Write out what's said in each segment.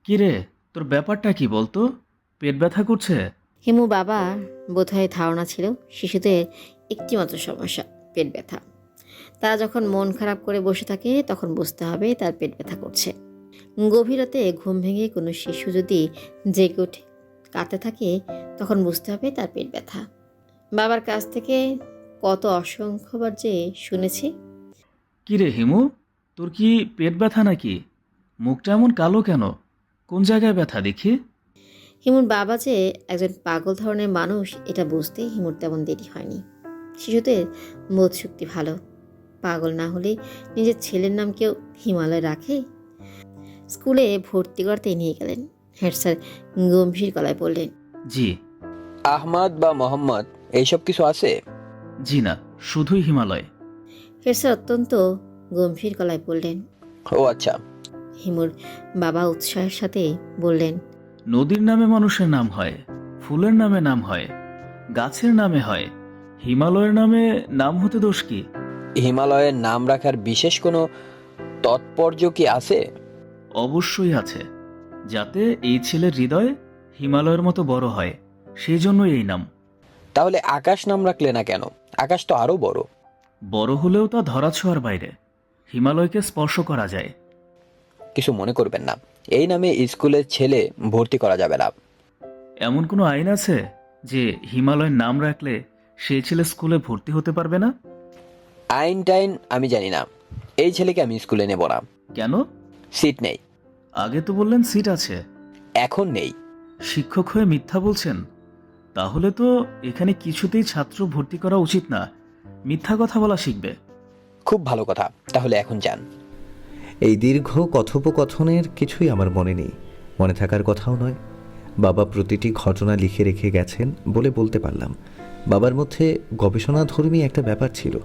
কিরে, তোর ব্যাপারটা কি বলতো? পেট ব্যথা করছে? হিমু বাবা বোধহয় ধারণা ছিল শিশুদের একটিমাত্র সমস্যা, পেট ব্যথা। তারা যখন মন খারাপ করে বসে থাকে তখন বুঝতে হবে তার পেট ব্যথা করছে। গভীর রাতে ঘুম ভেঙে কোনো শিশু যদি জেগে উঠে কাঁদতে থাকে তখন বুঝতে হবে তার পেট ব্যথা। বাবার কাছ থেকে কত অসংখ্যবার যে শুনেছি। কিরে হিমু, তোর কি পেট ব্যথা নাকি? মুখটা এমন কালো কেন? কোন জায়গায় ব্যথা দেখি? হিমুর বাবা যে একজন পাগল ধরনের মানুষ এটা বুঝতে হিমুর তেমন দেরি হয়নি। শিশুদের বোধশক্তি ভালো। পাগল না হলে নিজের ছেলের নাম কেউ হিমালয় রাখে? স্কুলে ভর্তি করতে নিয়ে গেলেন। হেড স্যার গম্ভীর গলায় বললেন, জি। আহমদ বা মোহাম্মদ এইসব কিছু আছে? জি না, শুধুই হিমালয়। হেড স্যার অত্যন্ত গম্ভীর গলায় বললেন। ও আচ্ছা। হিমুর বাবা উৎসাহের সাথে বললেন, নদীর নামে মানুষের নাম হয়, ফুলের নামে নাম হয়, গাছের নামে হয়। হিমালয়ের নামে নাম হতে দোষ কি? হিমালয়ের নাম রাখার বিশেষ কোনো তাৎপর্য কি আছে? অবশ্যই আছে। যাতে এই ছেলের হৃদয় হিমালয়ের মতো বড় হয়, সেই জন্যই এই নাম। তাহলে আকাশ নাম রাখলে না কেন? আকাশ তো আরো বড়। বড় হলেও তা ধরাছোঁয়ার বাইরে। হিমালয়কে স্পর্শ করা যায়। কিছু মনে করবেন না, এই নামে স্কুলের ছেলে ভর্তি করা যাবে না। এমন কোনো আইন আছে যে হিমালয়ের নাম রাখলে সেই ছেলে স্কুলে ভর্তি হতে পারবে না? আইন টাইন আমি জানি না। এই ছেলেকে আমি স্কুলে নেব না। কেন? সিট নেই। আগে তো বললেন সিট আছে। এখন নেই। শিক্ষক হয়ে মিথ্যা বলছেন? তাহলে তো এখানে কিছুতেই ছাত্র ভর্তি করা উচিত না। মিথ্যা কথা বলা শিখবে। খুব ভালো কথা, তাহলে এখন যান। এই দীর্ঘ কথোপকথনের কিছুই আমার মনে নেই, মনে থাকার কথাও নয়। বাবা প্রতিটি ঘটনা লিখে রেখে গেছেন বলে বলতে পারলাম। বাবার মধ্যে গবেষণাধর্মী একটা ব্যাপার ছিল।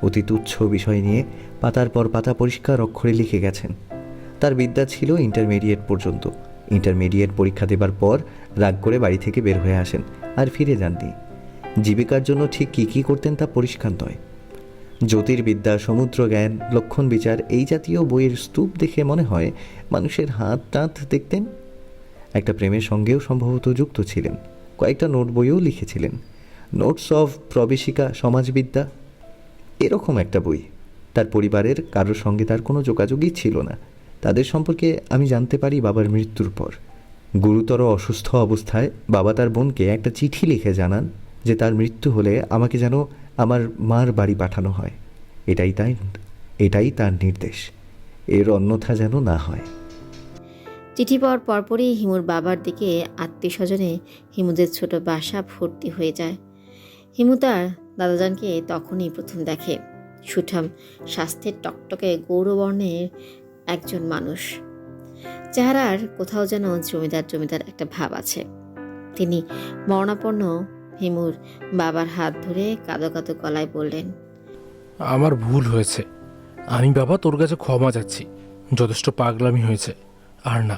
অতি তুচ্ছ বিষয় নিয়ে পাতার পর পাতা পরিষ্কার অক্ষরে লিখে গেছেন। তার বিদ্যা ছিল ইন্টারমিডিয়েট পর্যন্ত। ইন্টারমিডিয়েট পরীক্ষা দেবার পর রাগ করে বাড়ি থেকে বের হয়ে আসেন, আর ফিরে যাননি। জীবিকার জন্য ঠিক কী কী করতেন তা পরিষ্কার নয়। জ্যোতির্বিদ্যা, সমুদ্র জ্ঞান, লক্ষণ বিচার এই জাতীয় বইয়ের স্তূপ দেখে মনে হয় মানুষের হাত টাত দেখতেন। একটা প্রেমের সঙ্গেও সম্ভবত যুক্ত ছিলেন। কয়েকটা নোট বইও লিখেছিলেন, নোটস অফ প্রবেশিকা সমাজবিদ্যা এরকম একটা বই। তার পরিবারের কারোর সঙ্গে তার কোনো যোগাযোগই ছিল না। তাদের সম্পর্কে আমি জানতে পারি বাবার মৃত্যুর পর। গুরুতর অসুস্থ অবস্থায় বাবা তার বোনকে একটা চিঠি লিখে জানান যে তার মৃত্যু হলে আমাকে যেন আমার মার বাড়ি পাঠানো হয়। এটাই তার নির্দেশ, এর অন্যথা যেন না হয়। চিঠি পাওয়ার পরপরই হিমুর বাবার দিকে আত্মীয় স্বজনে হিমুদের ছোট বাসা ভর্তি হয়ে যায়। হিমু তার দাদাজানকে তখনই প্রথম দেখে। সুঠাম স্বাস্থ্যের টকটকে গৌরবর্ণের একজন মানুষ। চেহারার কোথাও যেন জমিদার জমিদার একটা ভাব আছে। তিনি মরণাপন্ন হিমুর বাবার হাত ধরে কাঁদো কাঁদো গলায় বললেন, আমার ভুল হয়েছে। আমি বাবা তোর কাছে ক্ষমা চাচ্ছি। যথেষ্ট পাগলামি হয়েছে, আর না।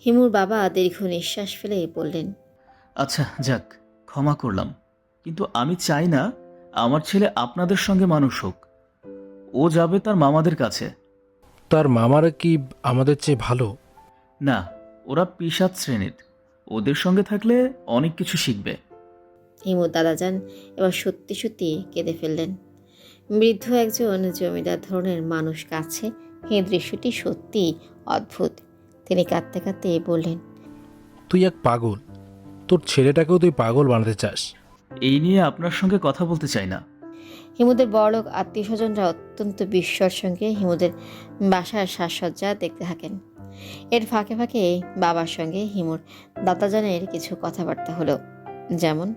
হিমুর বাবা দীর্ঘ নিঃশ্বাস ফেলে বললেন, আচ্ছা যাক, ক্ষমা করলাম। কিন্তু আমি চাই না আমার ছেলে আপনাদের সঙ্গে মানুষ হোক। ও যাবে তার মামাদের কাছে। তার মামারা কি আমাদের চেয়ে ভালো? না, ওরা পিশাচ শ্রেণীর। ওদের সঙ্গে থাকলে অনেক কিছু শিখবে। হিমুর দাদাজান এবার সত্যি সত্যি কেঁদে ফেললেন। বৃদ্ধ একজন জমিদার ধরনের মানুষ কাছে এই দৃশ্যটি সত্যি অদ্ভুত। তিনি কাঁদতে কাঁদতে বললেন, তুই এক পাগল। তোর ছেলেটাকেও তুই পাগল বানাতে চাস। এই নিয়ে আপনার সঙ্গে কথা বলতে চাই না। হিমুদের বড়লোক আত্মীয় স্বজনরা অত্যন্ত বিস্ময়ের সঙ্গে হিমুদের বাসার সাজসজ্জা দেখতে থাকেন। এর ফাঁকে ফাঁকে বাবার সঙ্গে হিমুর দাদাজানের কিছু কথাবার্তা হলো। যেমন,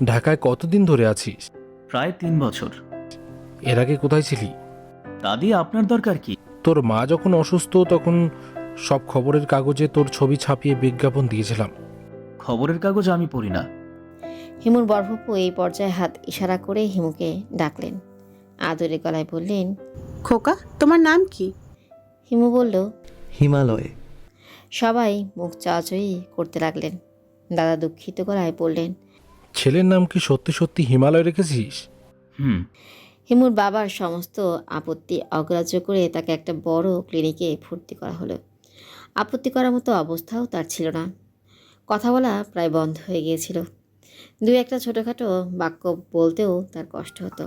ঢাকায় কতদিন ধরে আছিস? প্রায় 3 বছর। এর আগে কোথায় ছিলি? তা দিয়ে আপনার দরকার কি? তোর মা যখন অসুস্থ তখন সব খবরের কাগজে তোর ছবি ছাপিয়ে বিজ্ঞাপন দিয়েছিলাম। খবরের কাগজ আমি পড়ি না। হিমুর বরফপু এই পর্যায়ে হাত ইশারা করে হিমুকে ডাকলেন। আদরে গলায় বললেন, খোকা, তোমার নাম কি? হিমু বলল। হিমালয়। সবাই মুখ চাওয়াচাই করতে লাগলেন। দাদা দুঃখিত গলায় বললেন, ছেলের নাম কি সত্যি সত্যি হিমালয় রেখেছিস? হুম। হিমুর বাবার সমস্ত আপত্তি অগ্রাহ্য করে তাকে একটা বড় ক্লিনিকে ভর্তি করা হলো। আপত্তি করার মতো অবস্থাও তার ছিল না। কথা বলা প্রায় বন্ধ হয়ে গিয়েছিল। দু একটা ছোটোখাটো বাক্য বলতেও তার কষ্ট হতো।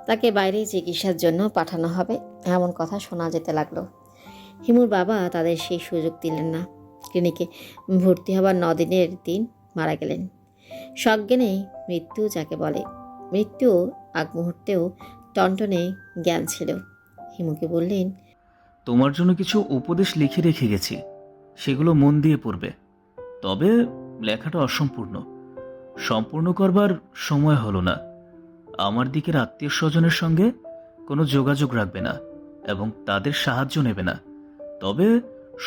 তাকে বাইরে চিকিৎসার জন্য পাঠানো হবে এমন কথা শোনা যেতে লাগলো। হিমুর বাবা তাদের সেই সুযোগ দিলেন না। ক্লিনিকে ভর্তি হবার 9 দিনের দিন মারা গেলেন। সজ্ঞানে মৃত্যু যাকে বলে, মৃত্যু আগ মুহূর্তেও টনটনে জ্ঞান ছিল। হিমুকে বললেন, তোমার জন্য কিছু উপদেশ লিখে রেখে গেছি, সেগুলো মন দিয়ে পড়বে। তবে লেখাটা অসম্পূর্ণ, সম্পূর্ণ করবার সময় হলো না। আমার দিকের আত্মীয় স্বজনের সঙ্গে কোনো যোগাযোগ রাখবে না এবং তাদের সাহায্য নেবে না। তবে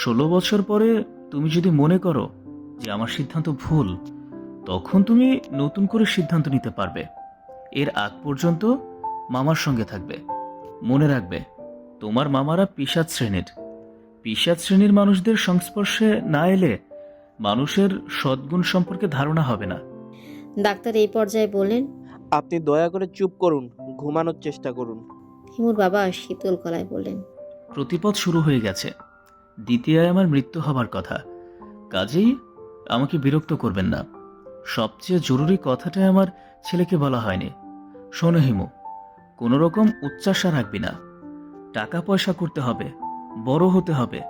16 বছর পরে তুমি যদি মনে করো যে আমার সিদ্ধান্ত ভুল, তখন তুমি নতুন করে সিদ্ধান্ত নিতে পারবে। এর আগ পর্যন্ত মামার সঙ্গে থাকবে। মনে রাখবে, তোমার মামারা পিশাচ শ্রেণীর মানুষদের সংস্পর্শে না এলে মানুষের সদ্গুণ সম্পর্কে ধারণা হবে না। ডাক্তার এই পর্যায়ে বললেন, আপনি দয়া করে চুপ করুন, ঘুমানোর চেষ্টা করুন। হিমুর বাবা শীতল গলায় বললেন, প্রতিপদ শুরু হয়ে গেছে। দ্বিতীয় আমার মৃত্যু হবার কথা, কাজেই আমাকে বিরক্ত করবেন না। সবচেয়ে জরুরি কথাটাই আমার ছেলেকে বলা হয়নি। শোনো হিমু, কোনো রকম উচ্চাশা রাখবি না। টাকা পয়সা করতে হবে, বড় হতে হবে,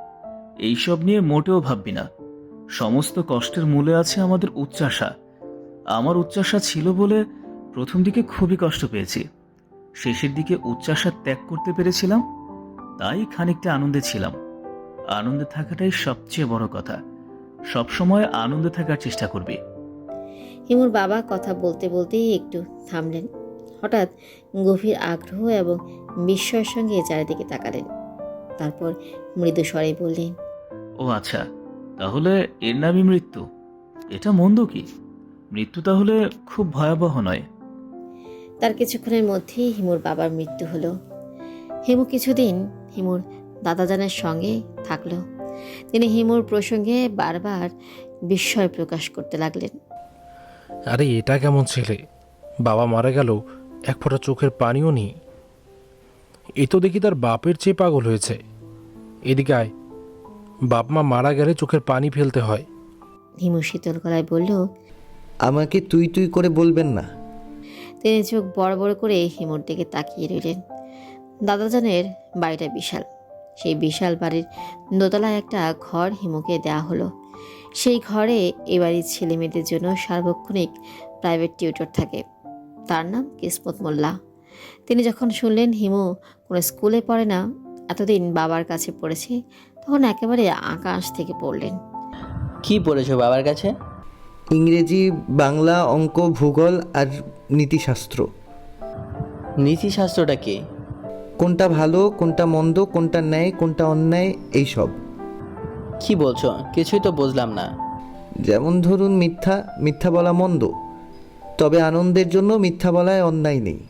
এইসব নিয়ে মোটেও ভাববি না। সমস্ত কষ্টের মূলে আছে আমাদের উচ্চাশা। আমার উচ্চাশা ছিল বলে প্রথম দিকে খুবই কষ্ট পেয়েছি। শেষের দিকে উচ্চাশা ত্যাগ করতে পেরেছিলাম, তাই খানিকটা আনন্দে ছিলাম। আনন্দে থাকাটাই সবচেয়ে বড় কথা। সবসময় আনন্দে থাকার চেষ্টা করবি। হিমুর বাবা কথা বলতে বলতেই একটু থামলেন। হঠাৎ গভীর আগ্রহ এবং বিস্ময়ের সঙ্গে চারিদিকে তাকালেন। তারপর মৃদু স্বরে বললেন, ও আচ্ছা, তাহলে এর নামই মৃত্যু। এটা মন্দ কি? মৃত্যু তাহলে খুব ভয়াবহ নয়। তার কিছুক্ষণের মধ্যেই হিমুর বাবার মৃত্যু হলো। হিমু কিছুদিন হিমুর দাদাজানের সঙ্গে থাকলো। তিনি হিমুর প্রসঙ্গে বারবার বিস্ময় প্রকাশ করতে লাগলেন। আরে এটা কেমন ছেলে, বাবা মারা গেল এক ফোঁটা চোখের পানিও নেই। এ তো দেখি তার বাপের চেয়ে পাগল হয়েছে। এদিকে আয়, বাপ মা মারা গেলে চোখের পানি ফেলতে হয়। হিমু শীতল গলায় বলল, আমাকে তুই তুই করে বলবেন না। তিনি চোখ বড় বড় করে হিমুর দিকে তাকিয়ে রইলেন। দাদাজানের বাড়িটা বিশাল। সেই বিশাল বাড়ির দোতলায় একটা ঘর হিমুকে দেওয়া হলো। সেই ঘরে এ বাড়ির ছেলে মেয়েদের জন্য সার্বক্ষণিক প্রাইভেট টিউটর থাকে। তার নাম কিসমত মোল্লা। তিনি যখন শুনলেন হিমু কোনো স্কুলে পড়ে না, এতদিন বাবার কাছে পড়েছে, তখন একেবারে আকাশ থেকে পড়লেন। কি পড়েছো বাবার কাছে? ইংরেজি, বাংলা, অঙ্ক, ভূগোল আর নীতিশাস্ত্র। নীতিশাস্ত্রটা কি? কোনটা ভালো, কোনটা মন্দ, কোনটা ন্যায়, কোনটা অন্যায়, এইসব। কি বলছো? কিছুই তো বুঝলাম না। যেমন ধরুন, মিথ্যা বলা মন্দ, তবে আনন্দের জন্য মিথ্যা বলায় অন্যায় নেই।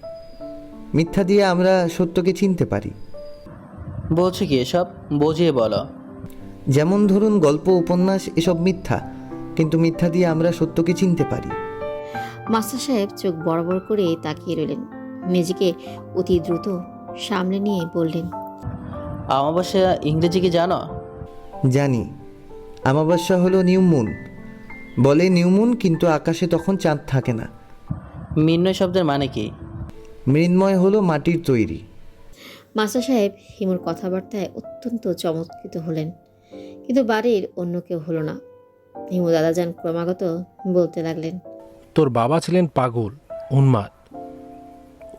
মিথ্যা দিয়ে আমরা সত্যকে চিনতে পারি। বলছো কি এসব? বুঝিয়ে বলো। যেমন ধরুন, গল্প, উপন্যাস এসব মিথ্যা, কিন্তু মিথ্যা দিয়ে আমরা সত্যকে চিনতে পারি। মাস্টার সাহেব চোখ বড় বড় করে তাকিয়ে রইলেন। নিজেকে অতি দ্রুত সামলে নিয়ে বললেন, অমাবস্যা ইংরেজি কি জানো? জানি। অমাবস্যা হলো নিউ মুন। বলে নিউ মুন, কিন্তু আকাশে তখন চাঁদ থাকে না। মিন্ময় শব্দের মানে কি? মৃন্ময় হলো মাটির তৈরি। মাস্টার সাহেব হিমুর কথাবার্তায় অত্যন্ত চমৎকৃত হলেন, কিন্তু বাড়ির অন্য কেউ হলো না। হিমু দাদাজান ক্রমাগত বলতে লাগলেন, তোর বাবা ছিলেন পাগল, উন্মাদ।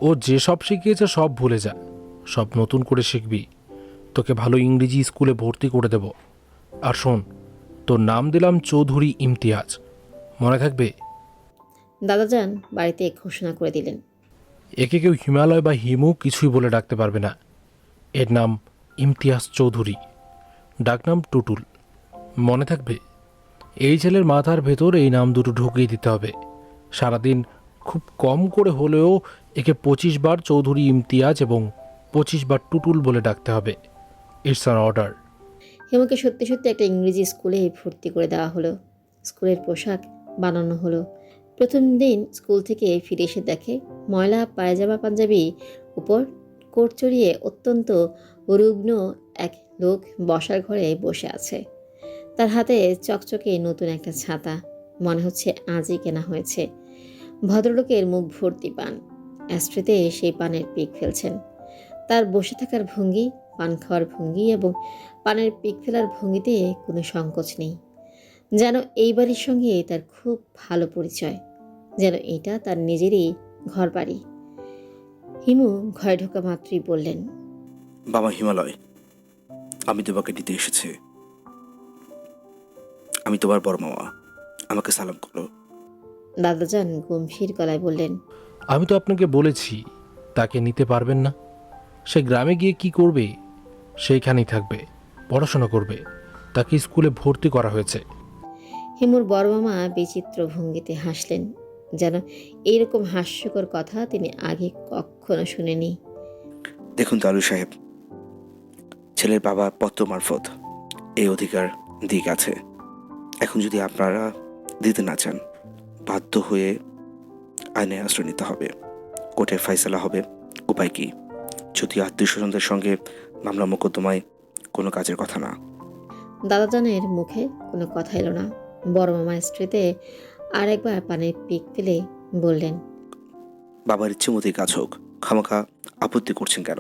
ও যে সব শিখিয়েছে সব ভুলে যা, সব নতুন করে শিখবি। তোকে ভালো ইংরেজি স্কুলে ভর্তি করে দেব। আর শোন, তোর নাম দিলাম চৌধুরী ইমতিয়াজ, মনে থাকবে? দাদাজান বাড়িতে ঘোষণা করে দিলেন। একে কেউ হিমালয় বা হিমু কিছুই বলে ডাকতে পারবে না। এর নাম ইমতিয়াজ চৌধুরী, ডাকনাম টুটুল, মনে থাকবে? এই ছেলের মাথার ভেতর এই নাম দুটো ঢুকিয়ে দিতে হবে। সারাদিন খুব কম করে হলেও একে 25 বার চৌধুরী ইমতিয়াজ এবং 25 বার টুটুল বলে ডাকতে হবে। It's an order. হিমুকে সত্যি সত্যি একটা ইংরেজি স্কুলে ভর্তি করে দেওয়া হলো। স্কুলের পোশাক বানানো হলো। প্রথম দিন স্কুল থেকে ফিরে এসে দেখে ময়লা পায়জামা পাঞ্জাবি উপর কোট চড়িয়ে অত্যন্ত রুগ্ন এক লোক বসার ঘরে বসে আছে। তার হাতে চকচকে নতুন একটা ছাতা, মনে হচ্ছে আজই কেনা হয়েছে। ভদ্রলোকের মুখ ভর্তি পান, অ্যাস্ট্রেতে সেই পানের পিক ফেলছেন। তার বসে থাকার ভঙ্গি, পান খাওয়ার ভঙ্গি এবং পানের পিক ফেলার ভঙ্গিতে কোনো সংকোচ নেই। যেন এই বাড়ির সঙ্গে তার খুব ভালো পরিচয়, যেন এটা তার নিজেরই ঘর বাড়ি। হিমু ঘরে ঢোকা মাত্রই বললেন, বাবা হিমালয়, আমি তোমাকে নিতে এসেছি। আমি তোমার বড় মামা, আমাকে সালাম করো। দাদাজান গম্ভীর গলায় বললেন, আমি তো আপনাকে বলেছি তাকে নিতে পারবেন না। সে গ্রামে গিয়ে কি করবে? সেইখানেই থাকবে, পড়াশোনা করবে। তাকে স্কুলে ভর্তি করা হয়েছে। হিমুর বড় মামা বিচিত্র ভঙ্গিতে হাসলেন, যেন এইরকম হাস্যকর কথা তিনি আগে কখনো শুনেনি। দেখুন তালু সাহেব, ছেলের বাবা পত্র মারফত এই অধিকার দিক আছে। এখন যদি আপনারা দিতে না চান, বাধ্য হয়ে আইনে আশ্রয় নিতে হবে। কোর্টের ফয়সালা হবে। উপায় কি? যদি আত্মীয় স্বজনদের সঙ্গে মামলা মোকদ্দমায় কোনো কাজের কথা না। দাদাজানের মুখে কোনো কথা এলো না। বড় মামা স্ত্রীতে আর একবার পানির পিক ফেলে বললেন, বাবার ইচ্ছে মতোই কাজ হোক, খামাখা আপত্তি করছেন কেন?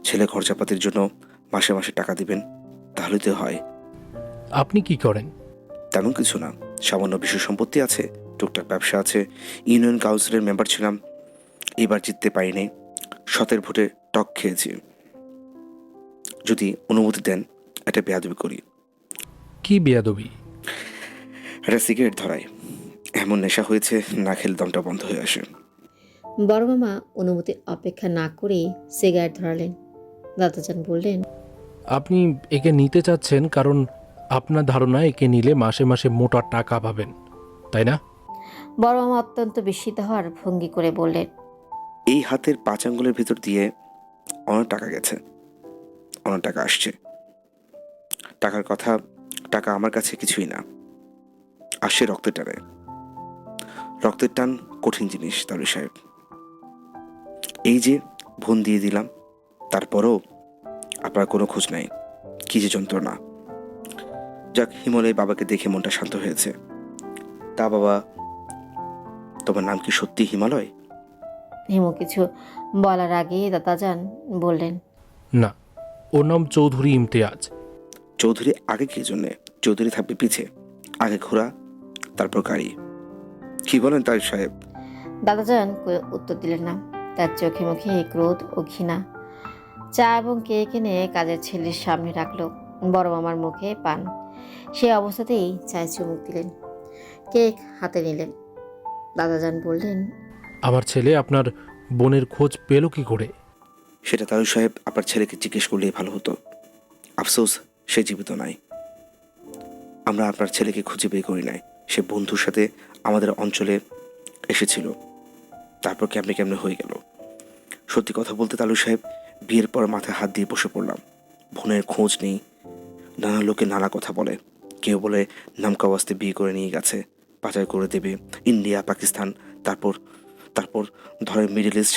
ছেলে খরচাপাতির জন্য মাসে মাসে টাকা দিবেন, তাহলে তো হয়। আপনি কি করেন? তেমন কিছু না, সামান্য বিষয় সম্পত্তি আছে, টুকটাক ব্যবসা আছে। ইউনিয়ন কাউন্সিলের মেম্বার ছিলাম, এবার জিততে পারিনি। শতের ভোটে টক খেয়েছি। যদি অনুমতি দেন, একটা বেয়াদবি করি। কি বেয়াদবি? একটা সিগারেট ধরাই। এমন নেশা হয়েছে, না খেলে দমটা বন্ধ হয়ে আসে। বড় মামা অনুমতির অপেক্ষা না করে সিগারেট ধরালেন। দাদাজান বললেন, আপনি একে নিতে চাচ্ছেন কারণ আপনার ধারণা একে নিলে মাসে মাসে মোটা টাকা পাবেন, তাই না? বড় মামা অত্যন্ত বিস্মিত হওয়ার ভঙ্গি করে বললেন, এই হাতের 5 আঙ্গুলের ভিতর দিয়ে অনেক টাকা গেছে, অনেক টাকা আসছে। টাকা আমার কাছে কিছুই না, আসছে রক্তের টানে। রক্তের টান কঠিন জিনিস তালু সাহেব। এই যে ফোন দিয়ে দিলাম, তারপরও আপনার কোনো খোঁজ নাই। কি যে যন্ত্রণা। যাক, হিমালয় বাবাকে দেখে মনটা শান্ত হয়েছে। তা বাবা, তোমার নাম কি সত্যি হিমালয়? হিমু কিছু বলার আগে দাদাজান বললেন, না, ওর নাম চৌধুরী ইমতিয়াজ। চৌধুরী আগে কি জন্যে? চৌধুরী থাকবে পিছে, আগে ঘোড়া, তারপর গাড়ি। কি বলেন তাই সাহেব? দাদাজান কোনো উত্তর দিলেন না। তার চোখে মুখে ক্রোধ ও ঘৃণা। চা এবং কেক এনে কাজের ছেলের সামনে রাখলো। বড় মামার মুখে পান। সে অবস্থাতেই চায়ে চুমুক দিলেন, কেক হাতে নিলেন। দাদাজান বললেন, আমার ছেলে আপনার বোনের খোঁজ পেল কি করে? সেটা তালু সাহেব আপনার ছেলেকে জিজ্ঞেস করলেই ভালো হতো। আফসোস, সে জীবিত নাই। আমরা আপনার ছেলেকে খুঁজে বের করি নাই। সে বন্ধুর সাথে আমাদের অঞ্চলে এসেছিল, তারপর কেমনে কেমনে হয়ে গেল। সত্যি কথা বলতে তালু সাহেব, বিয়ের পর মাথায় হাত দিয়ে বসে পড়লাম। বোনের খোঁজ নেই। নানা লোকে নানা কথা বলে। কেউ বলে নামকাওয়াস্তে বিয়ে করে নিয়ে গেছে, পাচার করে দেবে ইন্ডিয়া, পাকিস্তান, তারপর তারপর ধরে মিডল ইস্ট।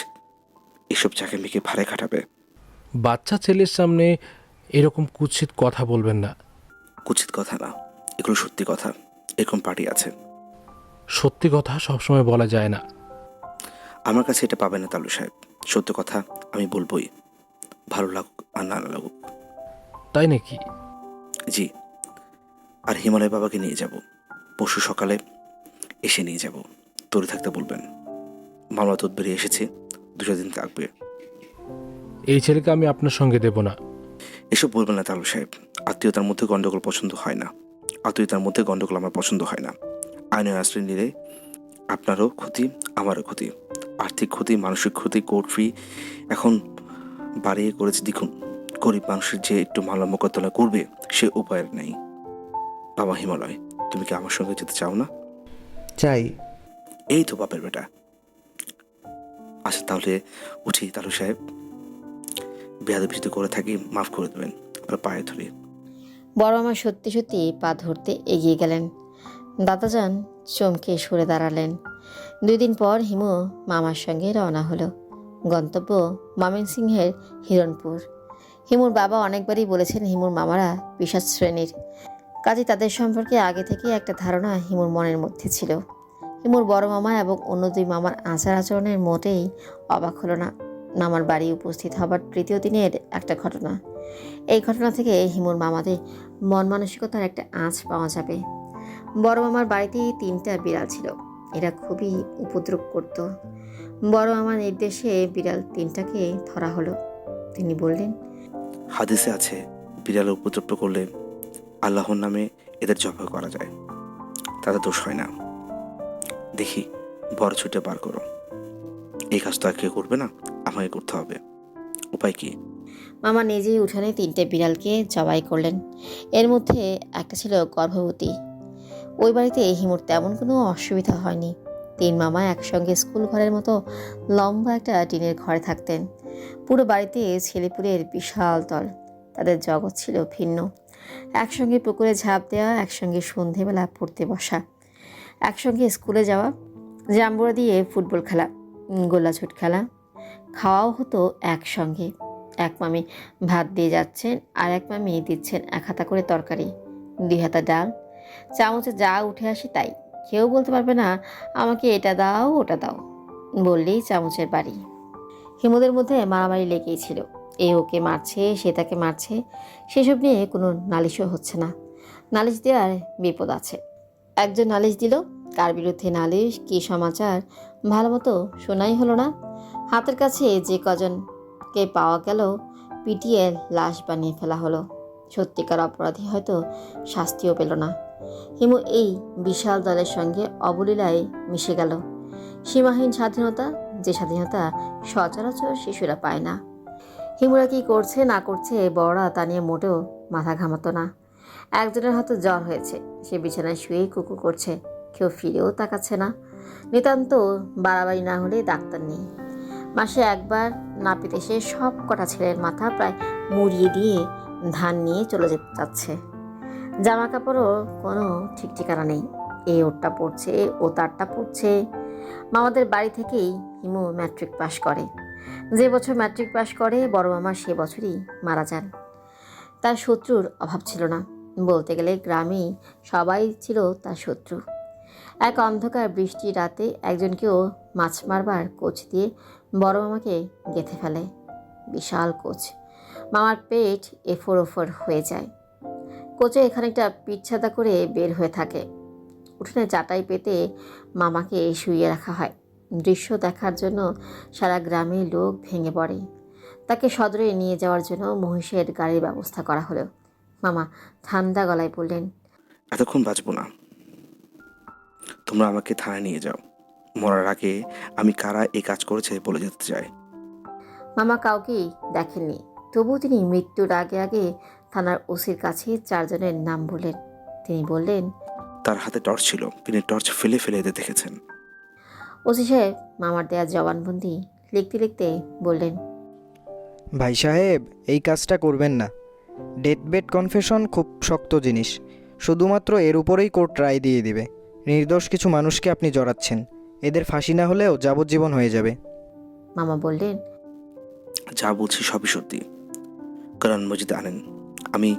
এসব চাকে মেকে ভাড়ায় খাটাবে। বাচ্চা ছেলের সামনে এরকম কুৎসিত কথা বলবেন না। কুৎসিত কথা না, এগুলো সত্যি কথা। এরকম পার্টি আছে। সত্যি কথা সবসময় বলা যায় না। আমার কাছে এটা পাবে না তালু সাহেব। সত্য কথা আমি বলবোই, ভালো লাগুক আর না লাগুক। তাই নাকি? জি। আর হিমালয় বাবাকে নিয়ে যাব, পরশু সকালে এসে নিয়ে যাব। তৈরি থাকতে বলবেন। মামলা তো বেরিয়ে এসেছে, 2 দিন থাকবে। এই ছেলেকে আমি আপনার সঙ্গে দেব না। এসব বলবেন না তালু সাহেব। আত্মীয়তার মধ্যে গন্ডগোল পছন্দ হয় না। আত্মীয়তার মধ্যে গন্ডগোল আমার পছন্দ হয় না। আইনের আশ্রয় নিলে আপনারও ক্ষতি, আমারও ক্ষতি। আর্থিক ক্ষতি, মানসিক ক্ষতি, কোর্ট ফি এখন বাড়িয়ে করেছে। দেখুন, গরিব মানুষের যে একটু মামলা মোকদ্দমা করবে সে উপায় নেই। বাবা হিমালয়, তুমি কি আমার সঙ্গে যেতে চাও না? চাই। এই তো বাপের বেটা। আচ্ছা তাহলে উঠি তালু সাহেব। বেয়াদবি যদি করে থাকি মাফ করে দেবেন, আপনার পায়ে ধরে। বড় মামা সত্যি সত্যি পা ধরতে এগিয়ে গেলেন। দাদাজান চমকে সরে দাঁড়ালেন। 2 দিন পর হিমু মামার সঙ্গে রওনা হলো। গন্তব্য ময়মনসিংহের হিরণপুর। হিমুর বাবা অনেকবারই বলেছেন হিমুর মামারা পিশাচ শ্রেণীর, কাজে তাদের সম্পর্কে আগে থেকেই একটা ধারণা হিমুর মনের মধ্যে ছিল। হিমুর বড় মামা এবং অন্য দুই মামার আচার আচরণের মোটেই অবাক হলো না। মামার বাড়ি উপস্থিত হবার তৃতীয় দিনের একটা ঘটনা। এই ঘটনা থেকে হিমুর মামাদের মন মানসিকতার একটা আঁচ পাওয়া যাবে। বড় মামার বাড়িতে 3টা বিড়াল ছিল। এরা খুবই উপদ্রব করত। বড় মামার নির্দেশে বিড়াল 3টাকে ধরা হলো। তিনি বললেন, হাদিসে আছে বিড়াল উপদ্রব করলে আল্লাহর নামে এদের জবাই করা যায়, তাতে দোষ হয় না। দেখি বড় ছুটে বার করো। এই কাজ তো আর কেউ করবে না, আমাকে করতে হবে। উপায় কি? মামা নিজেই উঠানে 3টে বিড়ালকে জবাই করলেন। এর মধ্যে একটা ছিল গর্ভবতী। ওই বাড়িতে হিমুর তেমন কোনো অসুবিধা হয়নি। 3 মামা একসঙ্গে স্কুল ঘরের মতো লম্বা একটা টিনের ঘরে থাকতেন। পুরো বাড়িতে ছেলেপুলের বিশাল দল। তাদের জগৎ ছিল ভিন্ন। একসঙ্গে পুকুরে ঝাঁপ দেওয়া, একসঙ্গে সন্ধেবেলা পড়তে বসা, একসঙ্গে স্কুলে যাওয়া, জাম্বুরা দিয়ে ফুটবল খেলা, গোল্লাছুট খেলা, খাওয়াও হতো একসঙ্গে। এক মামি ভাত দিয়ে যাচ্ছেন, আর এক মামি দিচ্ছেন 1 হাতা করে তরকারি, 2 হাতা ডাল। চামচে যা উঠে আসে তাই। কেউ বলতে পারবে না আমাকে এটা দাও ওটা দাও, বললেই চামচের বাড়ি। হিমুদের মধ্যে মারামারি লেগেই ছিল। এ ওকে মারছে, সে তাকে মারছে। সেসব নিয়ে কোনো নালিশও হচ্ছে না। নালিশ দেওয়ার বিপদ আছে। একজন নালিশ দিল, কার বিরুদ্ধে নালিশ, কী সমাচার ভালো মতো শোনাই হলো না। হাতের কাছে যে কজনকে পাওয়া গেল পিটিয়ে লাশ বানিয়ে ফেলা হলো। সত্যিকার অপরাধী হয়তো শাস্তিও পেল না। হিমু এই বিশাল দলের সঙ্গে অবলীলায় মিশে গেল। সীমাহীন স্বাধীনতা, যে স্বাধীনতা সচরাচর শিশুরা পায় না। হিমুরা কি করছে না করছে বড়রা তা নিয়ে মোটেও মাথা ঘামাতো না। একজনের হয়তো জ্বর হয়েছে, সে বিছানায় শুয়েই কুকু করছে, কেউ ফিরেও তাকাচ্ছে না। নিতান্ত বাড়াবাড়ি না হলে ডাক্তার নেই। মাসে একবার নাপিত এসে সব কটা ছেলের মাথা প্রায় মুড়িয়ে দিয়ে ধান নিয়ে চলে যেতে চাচ্ছে। জামা কাপড়ও কোনো ঠিক ঠিকানা নেই। এ ওরটা পড়ছে, ও তারটা পড়ছে। মামাদের বাড়ি থেকেই হিমু ম্যাট্রিক পাশ করে। যে বছর ম্যাট্রিক পাশ করে বড় মামা সে বছরই মারা যান। তার শত্রুর অভাব ছিল না। বলতে গেলে গ্রামেই সবাই ছিল তার শত্রু। এক অন্ধকার বৃষ্টির রাতে একজনকেও মাছ মারবার কোচ দিয়ে বড় মামাকে গেঁথে ফেলে। বিশাল কোচ। মামার পেট এফোর ওফর হয়ে যায়। কোচে খানিকটা পিচ্ছাদা করে বের হয়ে থাকে। উঠোনে চাটাই পেতে মামাকে শুইয়ে রাখা হয়। দৃশ্য দেখার জন্য সারা গ্রামের লোক ভেঙে পড়ে। তাকে সদরে নিয়ে যাওয়ার জন্য মহিষের গাড়ির ব্যবস্থা করা হলো। মামা ঠান্ডা গলায় বললেন, এতক্ষণ বাঁচবো না, তোমরা আমাকে থানায় নিয়ে যাও। মরার আগে আমি কারা এই কাজ করেছে বলে যেতে চাই। মামা কাউকেই দেখেননি, তবুও তিনি মৃত্যুর আগে আগে থানার ওসির কাছে 4 জনের নাম বললেন। তিনি বললেন, তার হাতে টর্চ ছিল, তিনি টর্চ ফেলে ফেলে এদের দেখেছেন। ওসি সাহেব মামার দেয়া জবানবন্দি লিখতে লিখতে বললেন, ভাই সাহেব, এই কাজটা করবেন না। ডেথ বেড কনফেশন খুব শক্ত জিনিস। শুধুমাত্র এর উপরেই কোর্ট রায় দিয়ে দিবে। নির্দোষ কিছু মানুষকে আপনি জড়াচ্ছেন। এদের ফাঁসি না হলেও যাবজ্জীবন হয়ে যাবে। মামা বললেন, যা বলছি সবই সত্যি। কোরআন মজিদে আনেন, আমি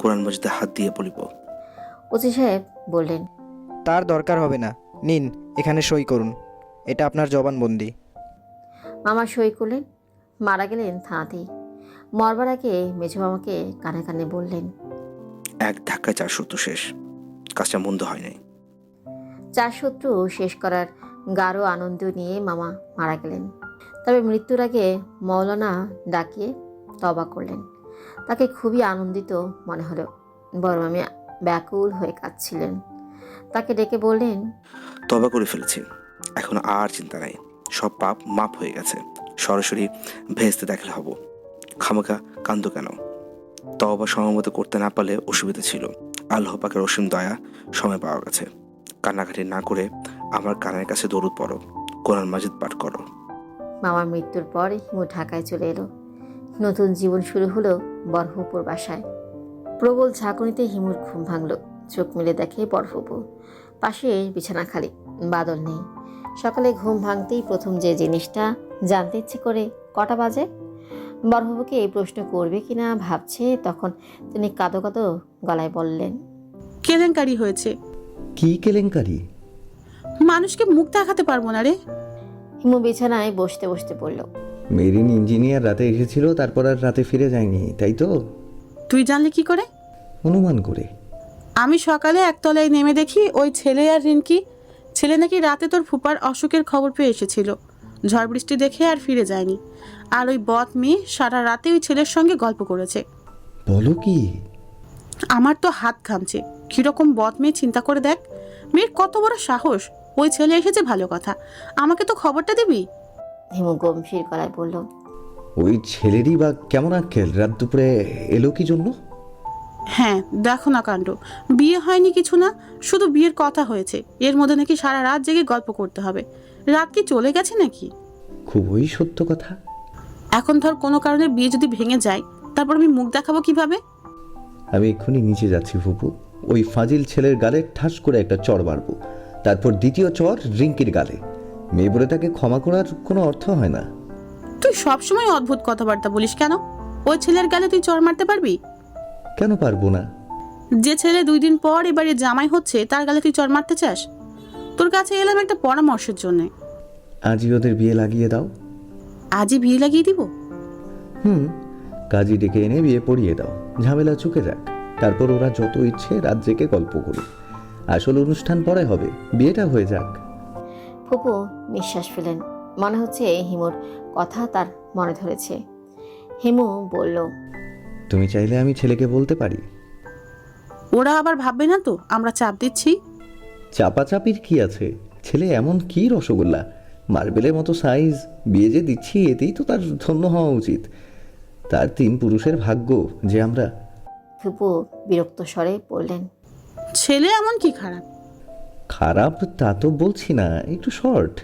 কোরআন মজিদে হাত দিয়ে বলিব। ওসি সাহেব বললেন, তার দরকার হবে না। নিন, এখানে সই করুন। এটা আপনার জবানবন্দি। মামা সই করলেন। মারা গেলেন থানাতেই। মরবার আগে মেঝো মামাকে কানে কানে বললেন, এক ধাক্কায় 4 শত্রু শেষ। কাজটা মন্দ হয় নাই। 4 শত্রু শেষ করার গাঢ় আনন্দ নিয়ে মামা মারা গেলেন। তবে মৃত্যুর আগে মৌলানা ডাকিয়ে তবা করলেন। তাকে খুবই আনন্দিত মনে হলো। বড় মামি ব্যাকুল হয়ে কাঁদছিলেন। তাকে ডেকে বললেন, তবা করে ফেলেছি, এখন আর চিন্তা নাই। সব পাপ মাপ হয়ে গেছে। সরাসরি ভেস্তে দেখালে হব। খামাখা কান্দ কেন? তওবা সময়মতো করতে না পারলে অসুবিধা ছিল। আল্লাহ পাকের অসীম দয়া, সময় পাওয়া গেছে। কান্নাকাটি না করে আমার কানের কাছে দরুদ পড়ো, কোরআন মাজিদ পাঠ করো। মামার মৃত্যুর পর হিমু ঢাকায় চলে এলো। নতুন জীবন শুরু হলো বরফুপুর বাসায়। প্রবল ঝাঁকুনিতে হিমুর ঘুম ভাঙল। চোখ মেলে দেখে বরফুপু। পাশে বিছানা খালি, বাদল নেই। সকালে ঘুম ভাঙতেই প্রথম যে জিনিসটা জানতে ইচ্ছে করে কটা বাজে। বড়বাবুকে এই প্রশ্ন করবে কিনা ভাবছে, তখন তিনি কাঁদো কাঁদো গলায় বললেন, কেলেঙ্কারি হয়েছে। কি কেলেঙ্কারি? মানুষকে মুখ দেখাতে পারবো না রে। হিমু বিছানায় বসতে বসতে বলল, মেরিন ইঞ্জিনিয়ার রাতে এসেছিল, তারপর আর রাতে ফিরে যায়নি, তাই তো? তুই জানলি কি করে? অনুমান করে। আমি সকালে একতলায় নেমে দেখি ওই ছেলে আর রিনকি। ছেলে নাকি রাতে তোর ফুপার অসুখের খবর পেয়ে এসেছিল, ঝড় বৃষ্টি দেখে আর ফিরে যায়নি। আর ওই বদ মেয়ে সারা রাতে ওই ছেলের সঙ্গে গল্প করেছে। বলো কি? আমার তো হাত ঘামছে। কিরকম বদ মেয়ে চিন্তা করে দেখ। মেয়ের কত বড় সাহস। ওই ছেলে এসেছে ভালো কথা, আমাকে তো খবরটা দিবি। হিমু গম্ভীর গলায় বলল, ওই ছেলেরই বা কেমন আক্কেল রাত দুপুরে এলো কি জন্য? হ্যাঁ, দেখো না কাণ্ড। বিয়ে হয়নি কিছু না, শুধু বিয়ের কথা হয়েছে। এর মধ্যে নাকি সারা রাত জেগে গল্প করতে হবে। রাত কি চলে গেছে নাকি? খুবই সত্য কথা। এখন ধর কোনো কারণে বিয়ে যদি ভেঙে যায়, তারপর আমি মুখ দেখাবো কিভাবে? আমি এক্ষুনি নিচে যাচ্ছি ফুপু। ওই ফাজিল ছেলের গালে ঠাস করে একটা চড় মারবো, তারপর দ্বিতীয় চড় রিঙ্কির গালে। মেয়ে বলে তাকে ক্ষমা করার কোনো অর্থ হয় না। তুই সবসময় অদ্ভুত কথাবার্তা বলিস কেন? ওই ছেলের গালে তুই চড় মারতে পারবি? কেন পারবো না? যে ছেলে 2 দিন পর এবারে জামাই হচ্ছে, তার গালে তুই চড় মারতে চাস? তোর কাছে এলাম একটা পরামর্শের জন্য। আজই ওদের বিয়ে লাগিয়ে দাও। আজই বিয়ে লাগিয়ে দিব? কাজী ডেকে এনে বিয়ে পড়িয়ে দাও, ঝামেলা চুকে যাক। তারপর ওরা যত ইচ্ছে রাত জেগে গল্প করুক। আসল অনুষ্ঠান পরে হবে, বিয়েটা হয়ে যাক। ফুপু নিঃশ্বাস ফেলেন। মনে হচ্ছে হিমুর কথা তার মনে ধরেছে। হিমু বলল, তুমি চাইলে আমি ছেলেকে বলতে পারি। ওরা আবার ভাববে না তো আমরা চাপ দিচ্ছি? চাপাচাপির কি আছে? ছেলে এমন কি রসগোল্লা, মার্বেলের মতো সাইজ। বিয়ে যে দিচ্ছি এতেই তো তার ধন্য হওয়া উচিত। তার 3 পুরুষের ভাগ্য যে আমরা। ফুপু বিরক্ত স্বরে বললেন, ছেলে এমন কি খারাপ? খারাপ তা তো বলছি না, একটু শর্ট।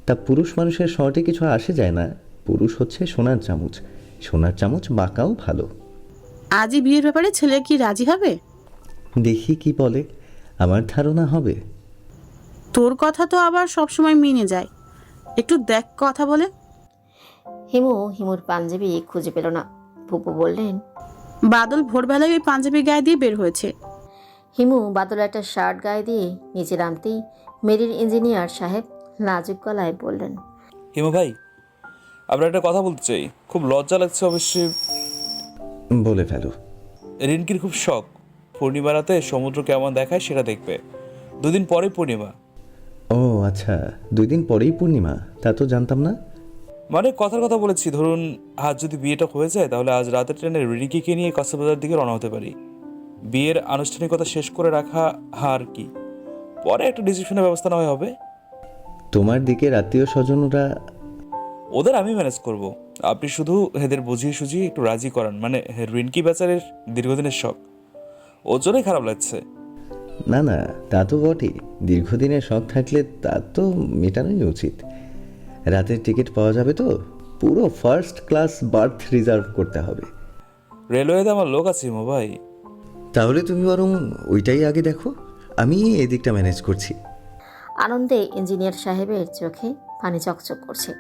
তা পুরুষ মানুষের শর্টে কিছু আসে যায় না। পুরুষ হচ্ছে সোনার চামচ, সোনার চামচ বাঁকাও ভালো। আজই বিয়ের ব্যাপারে ছেলে কি রাজি হবে? দেখি কি বলে, আমার ধারণা হবে। তোর কথা তো আবার সবসময় মিনে যায়, একটু দেখ কথা বলে। হিমুর পাঞ্জাবি খুঁজে পেল না। ফুপু বললেন, বাদল ভোরবেলায় ওই পাঞ্জাবি গায়ে দিয়ে বের হয়েছে। হিমু বাদল একটা শার্ট গায়ে দিয়ে নিচে নামতেই মেরিন ইঞ্জিনিয়ার সাহেব নাজুক গলায় বললেন, হিমু ভাই, আমরা একটা কথা বলতে চাই। খুব লজ্জা লাগছে অবশ্যই। বলে ফেলো। রিনকির খুব শখ পূর্ণিমা রাতে সমুদ্র কেমন দেখায় সেটা দেখবে। 2 দিন পরেই পূর্ণিমা। ও আচ্ছা, 2 দিন পরেই পূর্ণিমা, তা তো জানতাম না। মানে কথার কথা বলেছি, ধরুন আজ যদি বিয়েটা হয়ে যায় তাহলে আজ রাতের ট্রেনে রিনকিকে নিয়ে কক্সবাজার দিকে রওনা হতে পারি। বিয়ের আনুষ্ঠানিকতা শেষ করে রাখা আর কি, পরে একটা ডিসিশনের ব্যবস্থা না হয় হবে। তোমার দিকে আত্মীয় স্বজনরা? ওদের আমি ম্যানেজ করব, আপনি শুধু এদের বুঝিয়ে সুঝিয়ে একটু রাজি করান। মানে রিনকি বেচারের দীর্ঘদিনের শখ, ওর জন্যই খারাপ লাগছে। না না, তা তো বটেই। দীর্ঘদিনের শখ থাকলে তা তো মেটানোই উচিত। রাতের টিকিট পাওয়া যাবে তো? পুরো ফার্স্ট ক্লাস বার্থ রিজার্ভ করতে হবে। রেলওয়েতে আমার লোক আছে হিমু ভাই। তাহলে তুমি বরং ওইটাই আগে দেখো, আমি এদিকটা ম্যানেজ করছি। আনন্দে ইঞ্জিনিয়ার সাহেবের চোখে পানি চকচক করছে।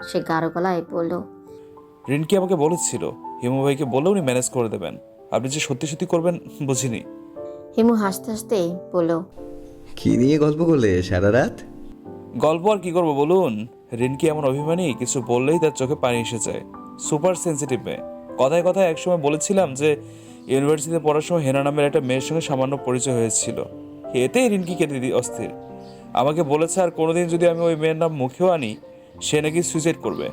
সে গাঢ় গলায় বলল, রিনকি আমাকে বলেছিল হিমু ভাইকে বলে উনি ম্যানেজ করে দেবেন। আপনি যে সত্যি সত্যি করবেন বুঝিনি। হিমু হাসতে হাসতে বলল, কি নিয়ে গল্প করলে সারা রাত? গল্প আর কি করবো বলুন। রিনকি এমন অভিমানী, কিছু বললেই তার চোখে পানি এসে যায়। সুপার সেন্সিটিভ মেয়ে। কথায় কথায় একসময় বলেছিলাম যে ইউনিভার্সিটিতে পড়ার সময় হেনা নামের একটা মেয়ের সঙ্গে সামান্য পরিচয় হয়েছিল। এতেই রিনকি কেটে অস্থির। আমাকে বলেছে আর কোনোদিন যদি আমি ওই মেয়ের নাম মুখেও আনি, সে নাকি সুইসাইড করবে।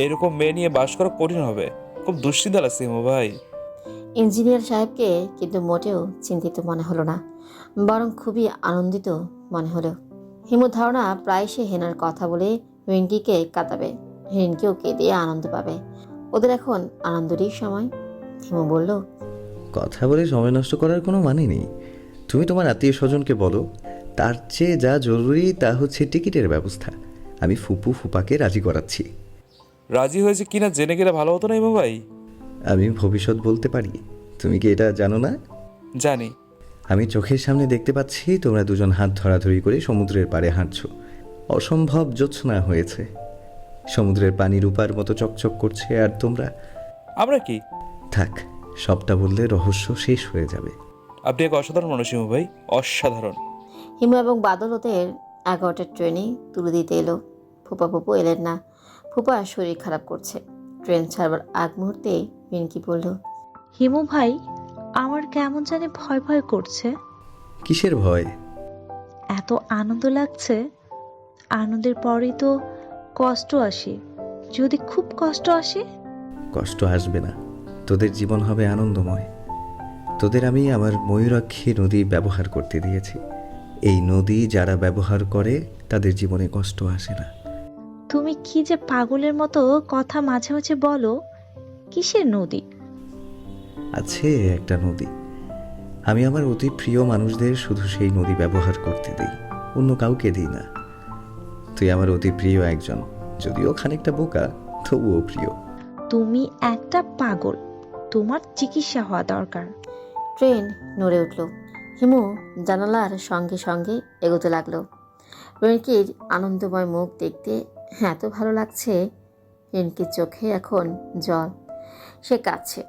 এরকম মেয়ে নিয়ে বাস করা কঠিন হবে। খুব দুশ্চিন্তা লাগছে হিমু ভাই। ইঞ্জিনিয়ার সাহেবকে কিন্তু মোটেও চিন্তিত মনে হলো না, বরং খুবই আনন্দিত মনে হলো। হিমুর ধারণা প্রায় সে হেনার কথা বলে রিঙ্কিকে কাঁদাবে, রিঙ্কিও কেঁদে আনন্দ পাবে। ওদের এখন আনন্দেরই সময়। হিমু বলল, কথা বলে সময় নষ্ট করার কোনো মানে নেই। তুমি তোমার আত্মীয় স্বজনকে বলো। তার চেয়ে যা জরুরি তা হচ্ছে টিকিটের ব্যবস্থা। আমি ফুপু ফুপাকে রাজি করাচ্ছি। রাজি হয়েছে কিনা জেনে গেলে ভালো হতো না হিমু ভাই? আমি ভবিষ্যৎ বলতে পারি, তুমি কি এটা জানো না? জানি। আমি চোখের সামনে দেখতে পাচ্ছি তোমরা দুজন হাত ধরাধরি করে সমুদ্রের পাড়ে হাঁটছো। অসম্ভব জোছনা হয়েছে। সমুদ্রের পানি রূপার মতো চকচক করছে, আর তোমরা। আমরা কি? থাক, সবটা বললে রহস্য শেষ হয়ে যাবে। আপনি এক অসাধারণ মানুষ হিমু ভাই, অসাধারণ। হিমু এবং বাদল ওদের 11টার ট্রেনে তুলে দিতে এলো। ফুপা ফুপু এলেন না। ফুপা শরীর খারাপ করছে। ট্রেন ছাড়বার আগ মুহূর্তে রিনকি বলল, হিমু ভাই, আমার কেমন জানি ভয় ভয় করছে। কিসের ভয়? এত আনন্দ লাগছে, আনন্দের পরেই তো কষ্ট আসে। যদি খুব কষ্ট আসে? কষ্ট আসবে না, তোদের জীবন হবে আনন্দময়। তোদের আমি আমার ময়ূরাক্ষী নদী ব্যবহার করতে দিয়েছি। এই নদী যারা ব্যবহার করে তাদের জীবনে কষ্ট আসে না। তুমি কি যে পাগলের মতো কথা মাঝে মাঝে বলো। কিসের নদী? আছে একটা নদী, আমি আমার অতি প্রিয় মানুষদের শুধু সেই নদী ব্যবহার করতে দিই, অন্য কাউকে দিই না। তুই আমার অতি প্রিয় একজন, যদিও খানিকটা বোকা, তবুও প্রিয়। তুমি একটা পাগল, তোমার চিকিৎসা হওয়া দরকার। ট্রেন নড়ে উঠল। হিমু জানালার সঙ্গে সঙ্গে এগোতে লাগলো। রিনকির আনন্দময় মুখ দেখতে এত ভালো লাগছে। রিনকির চোখে এখন জল, সে কাঁদছে।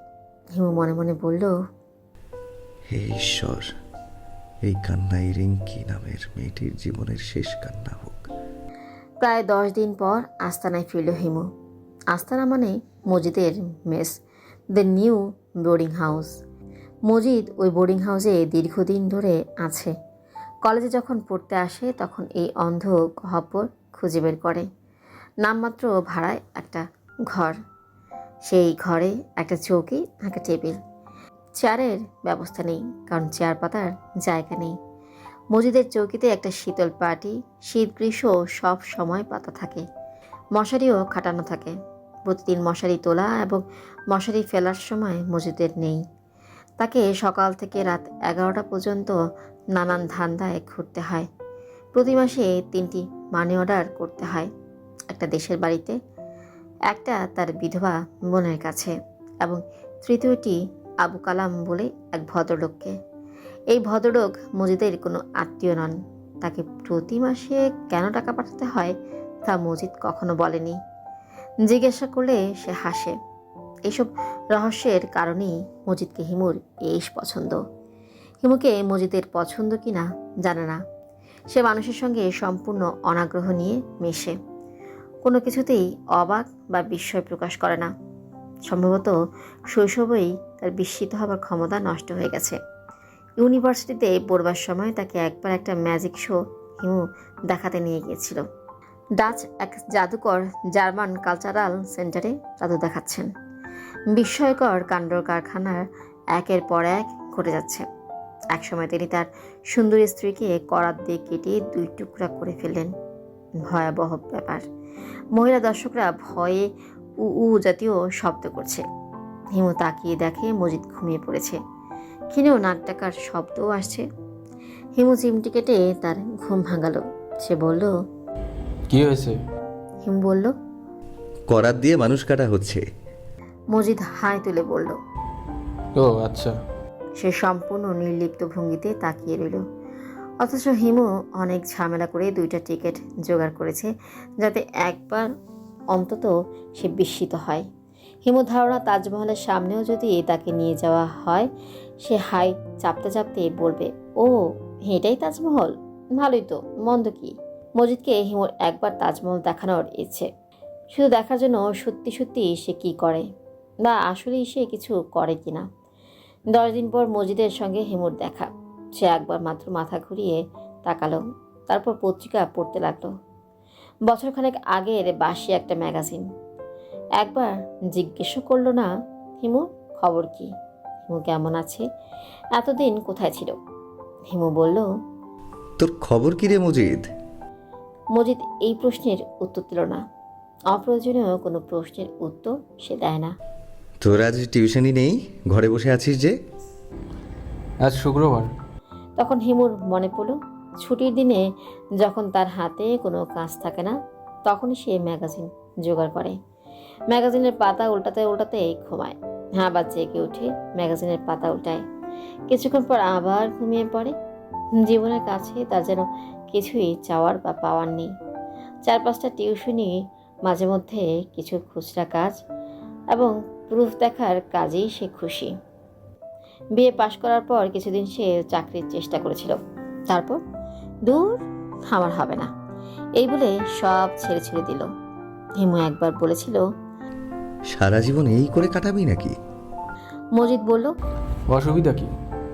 হিমু মনে মনে বলল, হে ঈশ্বর, এই কান্নাই রিঙ্কি নামের মেয়েটির জীবনের শেষ কান্না হোক। প্রায় 10 দিন পর আস্তানায় ফিরল হিমু। আস্তানা মানে মজিদের মেস, the new boarding house. Majid ওই বোর্ডিং হাউসে দীর্ঘদিন ধরে আছে। কলেজে যখন পড়তে আসে তখন এই অন্ধ গহ্বর খুঁজে বের করে। নামমাত্র ভাড়ায় একটা ঘর। সেই ঘরে একটা চৌকি, একটা টেবিল, চেয়ারের ব্যবস্থা নেই, কারণ চেয়ার পাতার জায়গা নেই। মজিদের চৌকিতে একটা শীতল পাটি, শীত গ্রীষ্ম সব সময় পাতা থাকে। মশারিও খাটানো থাকে। প্রতিদিন মশারি তোলা এবং মশারি ফেলার সময় মজিদের নেই। তাকে সকাল থেকে রাত 11টা পর্যন্ত নানান ধান্দায় ঘুরতে হয়। প্রতি মাসে 3টি মানি অর্ডার করতে হয়, একটা দেশের বাড়িতে, একটা তার বিধবা বোনের কাছে, এবং তৃতীয়টি আবু কালাম বলে এক ভদ্রলোককে। এই ভদ্রলোক মজিদের কোনো আত্মীয় নন। তাকে প্রতি মাসে কেন টাকা পাঠাতে হয় তা মজিদ কখনো বলেনি। জিজ্ঞাসা করলে সে হাসে। এইসব রহস্যের কারণেই মজিদকে হিমুর বেশ পছন্দ। হিমুকে মজিদের পছন্দ কিনা জানে না। সে মানুষের সঙ্গে সম্পূর্ণ অনাগ্রহ নিয়ে মেশে, কোনো কিছুতেই অবাক বা বিস্ময় প্রকাশ করে না। সম্ভবত শৈশবেই তার বিস্মিত হবার ক্ষমতা নষ্ট হয়ে গেছে। ইউনিভার্সিটিতে পড়বার সময় তাকে একবার একটা ম্যাজিক শো হিমু দেখাতে নিয়ে গিয়েছিল। ডাচ এক জাদুকর জার্মান কালচারাল সেন্টারে জাদু দেখাচ্ছেন। বিস্ময়কর কাণ্ড কারখানার একের পর এক ঘটে যাচ্ছে। একসময় তিনি তার সুন্দরী স্ত্রীকে করাত দিয়ে কেটে 2 টুকরা করে ফেললেন। ভয়াবহ ব্যাপার। মহিলা দর্শকরা ভয়ে উ জাতীয় শব্দ করছে। হিমু তাকিয়ে দেখে মজিদ ঘুমিয়ে পড়েছে। ক্ষীণেও নাক ডাকার শব্দও আসছে। হিমু চিমটি কেটে তার ঘুম ভাঙালো। সে বলল, কি হয়েছে? হিমু বলল, করাত দিয়ে মানুষ কাটা হচ্ছে। মজিদ হাই তুলে বলল। ও আচ্ছা। সে সম্পূর্ণ নির্লিপ্ত ভঙ্গিতে তাকিয়ে রইল। অথচ হিমু অনেক ঝামেলা করে 2টা টিকিট জোগাড় করেছে, যাতে একবার অন্তত সে বিস্মিত হয়। হিমু ধারণা তাজমহলের সামনেও যদি তাকে নিয়ে যাওয়া হয়, সে হাই চাপতে চাপতে বলবে, ও এটাই তাজমহল, ভালোই তো, মন্দ কি। মজিদকে হিমুর একবার তাজমহল দেখানোর ইচ্ছে, শুধু দেখার জন্য সত্যি সত্যি সে কি করে, বা আসলেই সে কিছু করে কিনা। 10 দিন পর মজিদের সঙ্গে হিমুর দেখা। সে একবার মাত্র মাথা ঘুরিয়ে তাকালো, তারপর পত্রিকা পড়তে লাগলো। বছরখানেক আগের বাসি একটা ম্যাগাজিন। একবার জিজ্ঞেসও করলো না, হিমু খবর কি, হিমু কেমন আছে, এতদিন কোথায় ছিল। হিমু বলল, তোর খবর কি রে মজিদ? মজিদ এই প্রশ্নের উত্তর দিল না। অপ্রয়োজনীয় কোনো প্রশ্নের উত্তর সে দেয় না। তোর আজ টিউশনই নেই, ঘরে বসে আছিস যে? আজ শুক্রবার। তখন হিমুর মনে পড়ল, ছুটির দিনে যখন তার হাতে কোনো কাজ থাকে না, তখনই সে ম্যাগাজিন জোগাড় করে। ম্যাগাজিনের পাতা উল্টাতে উল্টাতে ঘুমায়। আবার জেগে উঠে ম্যাগাজিনের পাতা উল্টায়। কিছুক্ষণ পর আবার ঘুমিয়ে পড়ে। জীবনের কাছে তার যেন কিছুই চাওয়ার বা পাওয়ার নেই। 4-5টা টিউশনি মাঝে মধ্যে কিছু খুচরা কাজ এবং প্রুফ দেখার কাজেই সে খুশি। বিএ পাশ করার পর কিছুদিন সে চাকরির চেষ্টা করেছিল, তারপর দূর আমার হবে না এই বলে সব ছেড়ে ছেড়ে দিল। হিমু একবার বলেছিল, সারা জীবন এই করে কাটাবি নাকি? মজিদ বলল, অসুবিধা কি,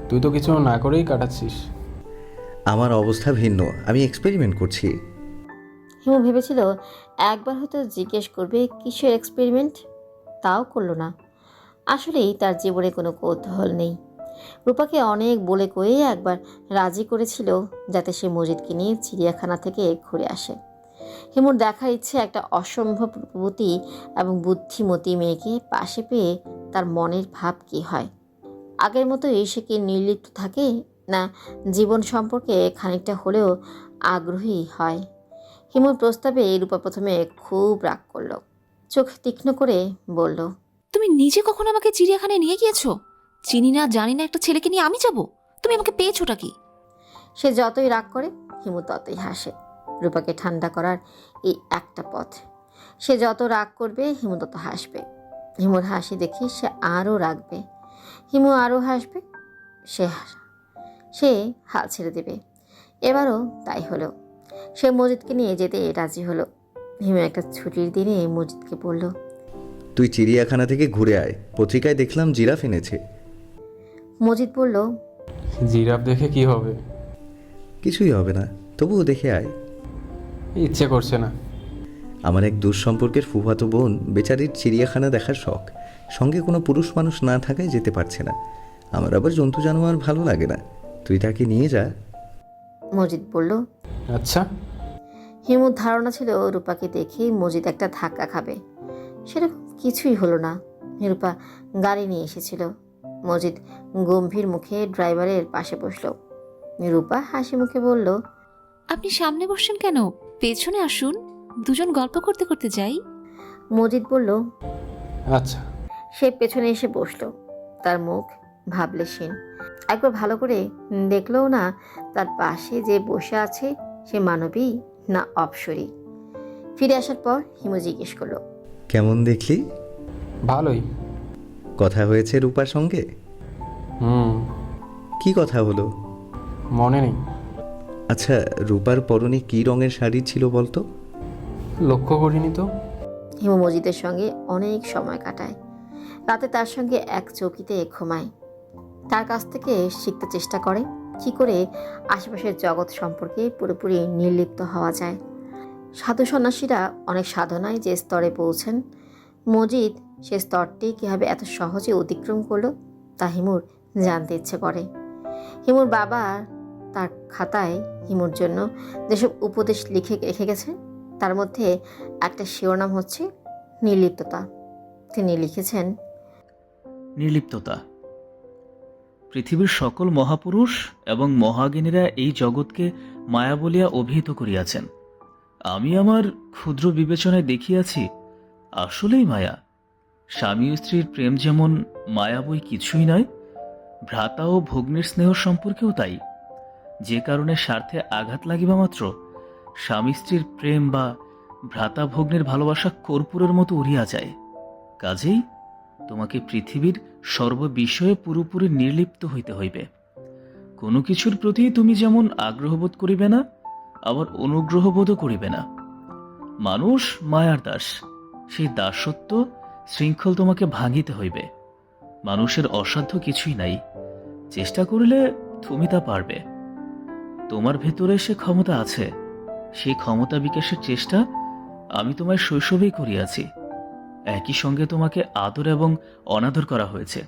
তুই তো কিছু না করেই কাটাচ্ছিস। আমার অবস্থা ভিন্ন, আমি এক্সপেরিমেন্ট করছি। হিমু ভেবেছিল একবার হয়তো জিজ্ঞেস করবে কিসের এক্সপেরিমেন্ট, তাও করলো না। আসলেই তার জীবনে কোনো কৌতূহল নেই। রূপাকে অনেক বলে কয়ে একবার রাজি করেছিল যাতে সে মজিদকে নিয়ে চিড়িয়াখানা থেকে ঘুরে আসে। হিমুর দেখার ইচ্ছে একটা অসম্ভব রূপবতী এবং বুদ্ধিমতী মেয়েকে পাশে পেয়ে তার মনের ভাব কী হয়। আগের মতোই সে কি নির্লিপ্ত থাকে, না জীবন সম্পর্কে খানিকটা হলেও আগ্রহী হয়। হিমুর প্রস্তাবে রূপা প্রথমে খুব রাগ করল, চোখ তীক্ষ্ণ করে বলল, তুমি নিজে কখনো আমাকে চিড়িয়াখানায় নিয়ে গিয়েছো? চিনি না জানি না একটা ছেলেকে নিয়ে আমি যাব? তুমি আমাকে পেয়েছোটা কি? সে যতই রাগ করে হিমু ততই হাসে। রূপাকে ঠান্ডা করার এই একটা পথ। সে যত রাগ করবে হিমু তত হাসবে। হিমুর হাসি দেখে সে আরও রাগবে, হিমু আরও হাসবে। সে হাল ছেড়ে দেবে। এবারও তাই হলো। সে মজিদকে নিয়ে যেতে রাজি হলো। হিমু একটা ছুটির দিনে মজিদকে বলল, তুই চিড়িয়াখানা থেকে ঘুরে আয়, পত্রিকায় দেখলাম জিরাফ এনেছে। মজিদ বলল, জিরাফ দেখে কি হবে? কিছুই হবে না, তবুও দেখে আয়। ইচ্ছে করছে না। আমার এক দূর সম্পর্কের ফুফাতো বোন বেচারির চিড়িয়াখানা দেখার শখ, সঙ্গে কোনো পুরুষ মানুষ না থাকায় যেতে পারছে না। আমার আবার জন্তু জানোয়ার ভালো লাগে না, তুই তাকে নিয়ে যা। মজিদ বলল, আচ্ছা। হিমুর ধারণা ছিল রূপাকে দেখেই মজিদ একটা ধাক্কা খাবে। সেরকম কিছুই হলো না। রূপা গাড়ি নিয়ে এসেছিল। মজিদ গম্ভীর মুখে ড্রাইভারের পাশে বসল। রূপা হাসি মুখে বলল, আপনি সামনে বসছেন কেন? পেছনে আসুন, দুজন গল্প করতে করতে যাই। মজিদ বলল, আচ্ছা। সে পেছনে এসে বসল। তার মুখ ভাবলেশীন। একবার ভালো করে দেখলেও না তার পাশে যে বসে আছে সে মানবী না অপসরী। ফিরে আসার পর হিমু জিজ্ঞেস করলো, কেমন দেখলি? ভালোই। কথা হয়েছে রূপার সঙ্গে? কি কথা হলো? মনে নেই। আচ্ছা, রূপার পরনে কি রঙের শাড়ি ছিল বলতো? লক্ষ্য করিনি তো। হিমু মজিদের সঙ্গে অনেক সময় কাটায়। রাতে তার সঙ্গে এক চৌকিতে ঘুমায়। তার কাছ থেকে শিখতে চেষ্টা করে কি করে আশেপাশের জগৎ সম্পর্কে পুরোপুরি নির্লিপ্ত হওয়া যায়। সাধু সন্ন্যাসীরা অনেক সাধনায় যে স্তরে পৌঁছেন, মজিদ সে স্তরটি কীভাবে এত সহজে অতিক্রম করলো তা হিমুর জানতে ইচ্ছে করে। হিমুর বাবা তার খাতায় হিমুর জন্য যেসব উপদেশ লিখে রেখে গেছে তার মধ্যে একটা শিরোনাম হচ্ছে নির্লিপ্ততা। তিনি লিখেছেন, নির্লিপ্ততা। পৃথিবীর সকল মহাপুরুষ এবং মহাজ্ঞানীরা এই জগৎকে মায়া বলিয়া অভিহিত করিয়াছেন। আমি আমার ক্ষুদ্র বিবেচনায় দেখিয়াছি আসলেই মায়া। স্বামী ও স্ত্রীর প্রেম যেমন মায়া বই কিছুই নয়, ভ্রাতা ও ভগ্নের স্নেহ সম্পর্কেও তাই। যে কারণে স্বার্থে আঘাত লাগিবা মাত্র স্বামী স্ত্রীর প্রেম বা ভ্রাতা ভগ্নের ভালোবাসা কর্পূরের মতো উড়িয়া যায়। কাজেই তোমাকে পৃথিবীর সর্ববিষয়ে পুরোপুরি নির্লিপ্ত হইতে হইবে। কোনো কিছুর প্রতি তুমি যেমন আগ্রহবোধ করিবে না, আবার অনুগ্রহবোধও করিবে না। মানুষ মায়ার দাস, সেই দাসত্ব শৃঙ্খল তোমাকে ভাঙিতে হইবে। মানুষের অসাধ্য কিছুই নাই, চেষ্টা করিলে তুমি তা পারবে। তোমার ভেতরে সে ক্ষমতা আছে, সেই ক্ষমতা বিকাশের চেষ্টা আমি তোমার শৈশবেই করিয়াছি। একই সঙ্গে তোমাকে আদর এবং অনাদর করা হয়েছে।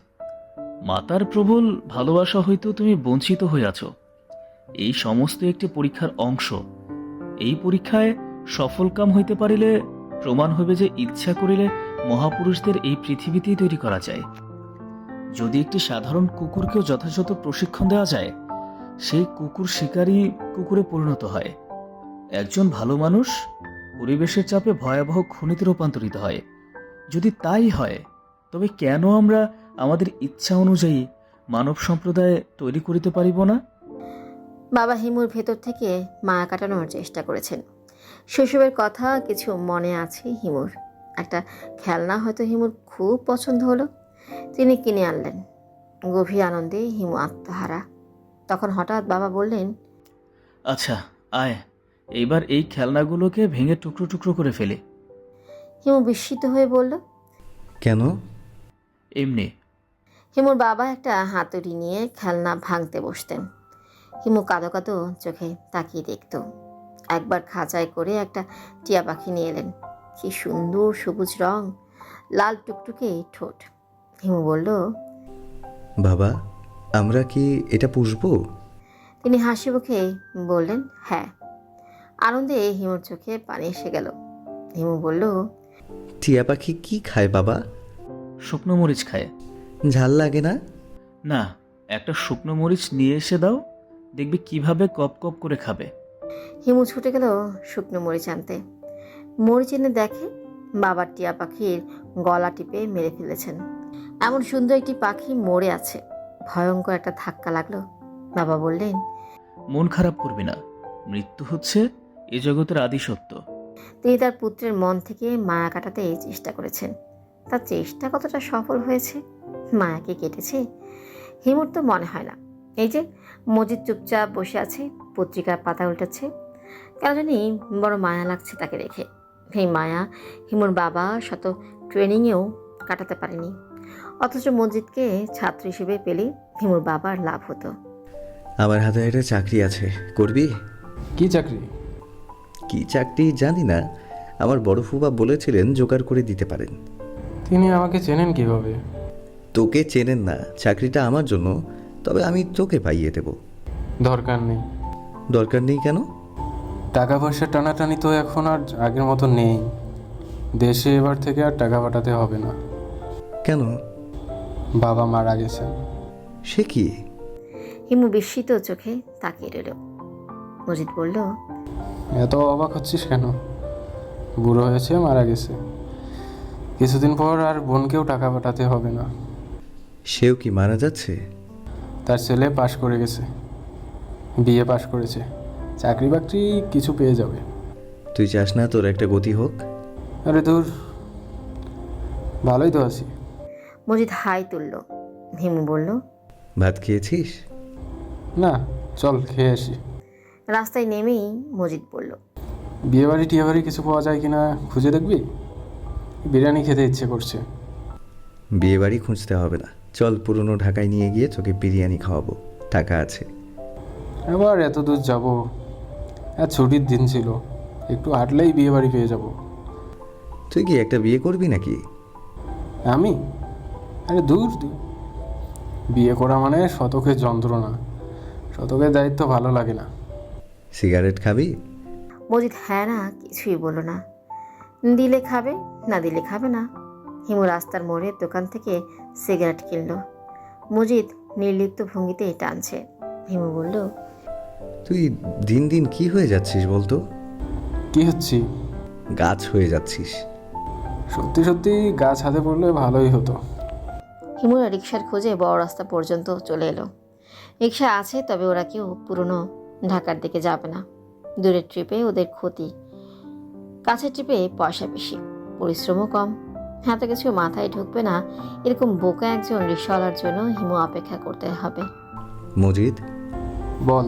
মাতার প্রবল ভালোবাসা হইতেও তুমি বঞ্চিত হইয়াছ। এই সমস্ত একটি পরীক্ষার অংশ। এই পরীক্ষায় সফলকাম হইতে পারিলে প্রমাণ হইবে যে ইচ্ছা করিলে মহাপুরুষদের এই পৃথিবীতেই তৈরি করা যায়। যদি একটি সাধারণ কুকুরকেও যথাযথ প্রশিক্ষণ দেওয়া যায়, সেই কুকুর শিকারী কুকুরে পরিণত হয়। একজন ভালো মানুষ পরিবেশের চাপে ভয়াবহ খুনিতে রূপান্তরিত হয়। যদি তাই হয় তবে কেন আমরা আমাদের ইচ্ছা অনুযায়ী মানব সম্প্রদায় তৈরি করিতে পারিব না? বাবা হিমুর ভেতর থেকে মায়া কাটানোর চেষ্টা করেছেন। শৈশবের কথা কিছু মনে আছে হিমুর। একটা খেলনা হয়তো হিমুর খুব পছন্দ হলো, তিনি কিনে আনলেন। গভীর আনন্দে হিমু আত্মহারা। তখন হঠাৎ বাবা বললেন, আচ্ছা আয়, এইবার এই খেলনাগুলোকে ভেঙে টুকরো টুকরো করে ফেলে। হিমু বিস্মিত হয়ে বলল, কেন? এমনি। হিমুর বাবা একটা হাতুড়ি নিয়ে খেলনা ভাঙতে বসতেন। হিমু কাঁদো কাঁদো চোখে তাকিয়ে দেখত। একবার খাঁচায় করে একটা টিয়া পাখি নিয়ে এলেন। কি সুন্দর সবুজ রং, লাল টুকটুকে ঠোঁট। হিমু বলল, বাবা, আমরা কি এটা পুষবো? তিনি হাসি মুখে বললেন, হ্যাঁ। আনন্দে হিমুর চোখে পানি এসে গেল। হিমু বলল, টিয়া পাখি কি খায় বাবা? শুকনো মরিচ খায়। ঝাল লাগে না? না, একটা শুকনো মরিচ নিয়ে এসে দাও, দেখবি কিভাবে কপ কপ করে খাবে। হিমু ছুটে গেল শুকনো মরিচ আনতে। মরিচ এনে দেখে বাবার টিয়া পাখির গলা টিপে মেরে ফেলেছেন। এমন সুন্দর একটি পাখি মরে আছে। ভয়ঙ্কর একটা ধাক্কা লাগলো। বাবা বললেন, মন খারাপ করবি না, মৃত্যু হচ্ছে এ জগতের আদি সত্য। তিনি তার পুত্রের মন থেকে মায়া কাটাতে চেষ্টা করেছেন। তার চেষ্টা কতটা সফল হয়েছে? মায়া কি কেটেছে? হিমুর তো মনে হয় না। এই যে মজিদ চুপচাপ বসে আছে, পত্রিকার পাতা উল্টাচ্ছে। কেন জানি বড় মায়া লাগছে তাকে রেখে। এই মায়া হিমুর বাবা শত ট্রেনিংয়েও কাটাতে পারেনি। অথচ মজিদকে ছাত্র হিসেবে পেলে হিমুর বাবার লাভ হতো। আমার হাতে একটা চাকরি আছে, করবি? কি চাকরি? কি চাকরি জানি না, আমার বড় ফুবা বলেছিলেন জোগাড় করে দিতে পারেন। তিনি আমাকে চেনেন কিভাবে? তোকে চেনেন না, চাকরিটা আমার জন্য, তবে আমি তোকে পাইয়ে দেব। দরকার নেই। দরকার নেই কেন? টাকা পয়সা টানাটানি তো এখন আর আগের মতো নেই। দেশে এবার থেকে আর টাকা পাঠাতে হবে না। কেন? বাবা মারা গেছেন। সে কি? হিমু বিস্মিত চোখে তাকিয়ে রইল। মজিদ বলল, এত অবাক হচ্ছিস কেন? বুড়ো হয়েছে, মারা গেছে। কিছুদিন পর আর বোনকেও টাকা পাঠাতে হবে না। সেও কি মারা যাচ্ছে? তার ছেলে পাশ করে গেছে, বিএ পাশ করেছে, চাকরি বাকরি কিছু পেয়ে যাবে। তুই চাস না তোর একটা গতি হোক? আরে দূর, ভালোই তো আছি। মজিদ হাই তুলল। হিমু বলল, ভাত খেয়েছিস? না, চল খেয়ে আসি। রাস্তায় নেমেই মজিদ বলল, বিয়েবাড়ি টিয়েবাড়ি কিছু পাওয়া যায় কিনা খুঁজে দেখবি? বিরিয়ানি খেতে ইচ্ছে করছে। বিয়ে বাড়ি খুঁজতে হবে না, চল পুরনো ঢাকায় নিয়ে গিয়ে তোকে বিরিয়ানি খাওয়াবো, টাকা আছে। আবার এত দূর যাব? আর ছুটির দিন ছিল, একটু হাঁটলেই বিয়ে বাড়ি পেয়ে যাব। তুই কি একটা বিয়ে করবি নাকি? আমি? আরে দূর দূর, বিয়ে করা মানে শতকের যন্ত্রণা, শতকের দায়িত্ব ভালো লাগে না। সিগারেট খাবি? মজিদ হ্যাঁ না কিছুই বলল না। দিলে খাবে, না দিলে খাবে না। হিমু রাস্তার মোড়ের দোকান থেকে সিগারেট কিনল। মজিদ নির্লিপ্ত ভঙ্গিতে টানছে। হিমু বলল, তুই দিন দিন কি হয়ে যাচ্ছিস বলতো? কি হচ্ছি? গাছ হয়ে যাচ্ছিস। সত্যি সত্যি গাছ হাতে পড়লে ভালোই হতো। হিমুরা রিক্সার খোঁজে বড় রাস্তা পর্যন্ত চলে এলো। রিক্সা আছে, তবে ওরা কেউ পুরনো ঢাকার দিকে যাবে না। দূরের ট্রিপে ওদের ক্ষতি, কাছের ট্রিপে পয়সা বেশি, পরিশ্রমও কম। এত কিছু মাথায় ঢুকবে না এরকম বোকা একজন রিক্সাওয়ালার জন্য হিমু অপেক্ষা করতে হবে। মজিদ, বল।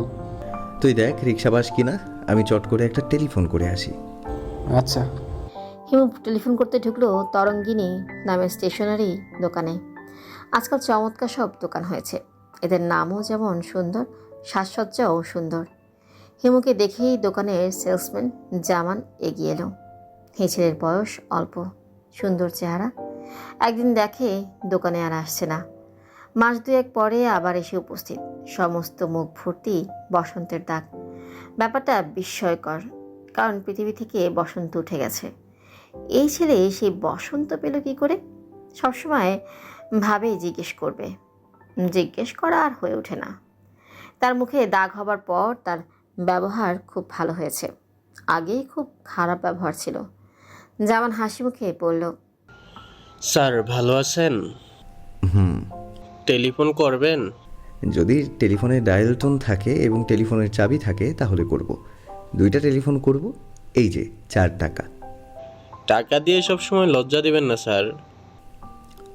তুই দেখ রিক্সা বাস কিনা, আমি চট করে একটা টেলিফোন করে আসি। আচ্ছা। হিমু টেলিফোন করতে ঢুকলো তরঙ্গিনী নামের স্টেশনারি দোকানে। আজকাল চমৎকার সব দোকান হয়েছে। এদের নামও যেমন সুন্দর, সাজসজ্জাও সুন্দর। হিমুকে দেখেই দোকানের সেলসম্যান জামান এগিয়ে এলো। এই ছেলের বয়স অল্প, সুন্দর চেহারা। একদিন দেখে দোকানে আর আসছে না। মাস দুয়েক পরে আবার এসে উপস্থিত, সমস্ত মুখ ভর্তি বসন্তের দাগ। ব্যাপারটা বিস্ময়কর, কারণ পৃথিবী থেকে বসন্ত উঠে গেছে। এই ছেলে সেই বসন্ত পেল কী করে? সবসময় ভাবে জিজ্ঞেস করবে, জিজ্ঞেস করা আর হয়ে ওঠে না। তার মুখে দাগ হবার পর তার ব্যবহার খুব ভালো হয়েছে। আগেই খুব খারাপ ব্যবহার ছিল। জামান হাসি মুখে বলল, স্যার ভালো আছেন? হুম। টেলিফোন করবেন? যদি টেলিফোনের ডায়াল টোন থাকে এবং টেলিফোনের চাবি থাকে তাহলে করব। 2টা টেলিফোন করব। এই যে 4 টাকা। টাকা দিয়ে সব সময় লজ্জা দিবেন না স্যার।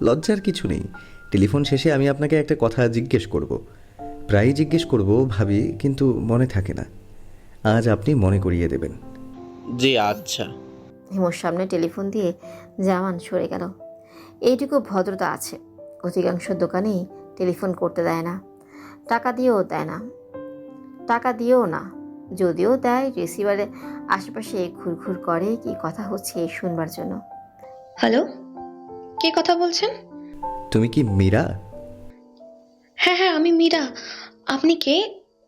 লজ্জার কিছু নেই। টেলিফোন শেষে আমি আপনাকে একটা কথা জিজ্ঞেস করব। প্রায়ই জিজ্ঞেস করব ভাবি, কিন্তু মনে থাকে না। আজ আপনি মনে করিয়ে দেবেন। জি আচ্ছা। হিমুর সামনে টেলিফোন দিয়ে জামান সরে গেল। এইটুকু ভদ্রতা আছে, অধিকাংশ দোকানেই টেলিফোন করতে দেয় না, টাকা দিয়েও না। যদিও দেয়, রিসিভারের আশেপাশে ঘুরঘুর করে কি কথা হচ্ছে শুনবার জন্য। হ্যালো, কে কথা বলছেন? তুমি কি মীরা? হ্যাঁ হ্যাঁ, আমি মীরা। আপনি কে?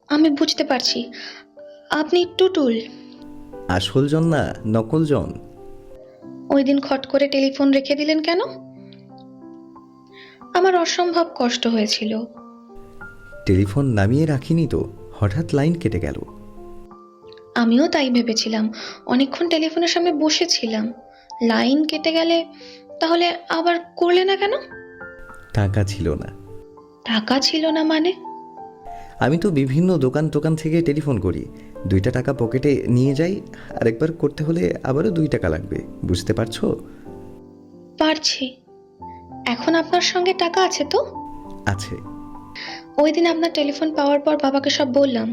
আমি বুঝতে পারছি। আপনি টুটুল? আসল জন না, নকল জন। ওই দিন খট করে টেলিফোন রেখে দিলেন কেন? আমার অসম্ভব কষ্ট হয়েছিল। টেলিফোন নামিয়ে রাখিনি তো, হঠাৎ লাইন কেটে গেল। আমিও তাই ভেবেছিলাম। অনেকক্ষণ টেলিফোনের সামনে বসেছিলাম, লাইন কেটে গেলে তাহলে আবার করলে না কেন? টাকা ছিল না। টাকা ছিল না মানে? আমি তো বিভিন্ন দোকান থেকে টেলিফোন করি। 2 টাকা পকেটে নিয়ে যাই, আরেকবার করতে হলে আবারও 2 টাকা লাগবে। বুঝতে পারছো? পারছি। এখন আপনার সঙ্গে টাকা আছে তো? আছে। ওই দিন আপনার টেলিফোন পাওয়ার পর বাবাকে সব বললাম।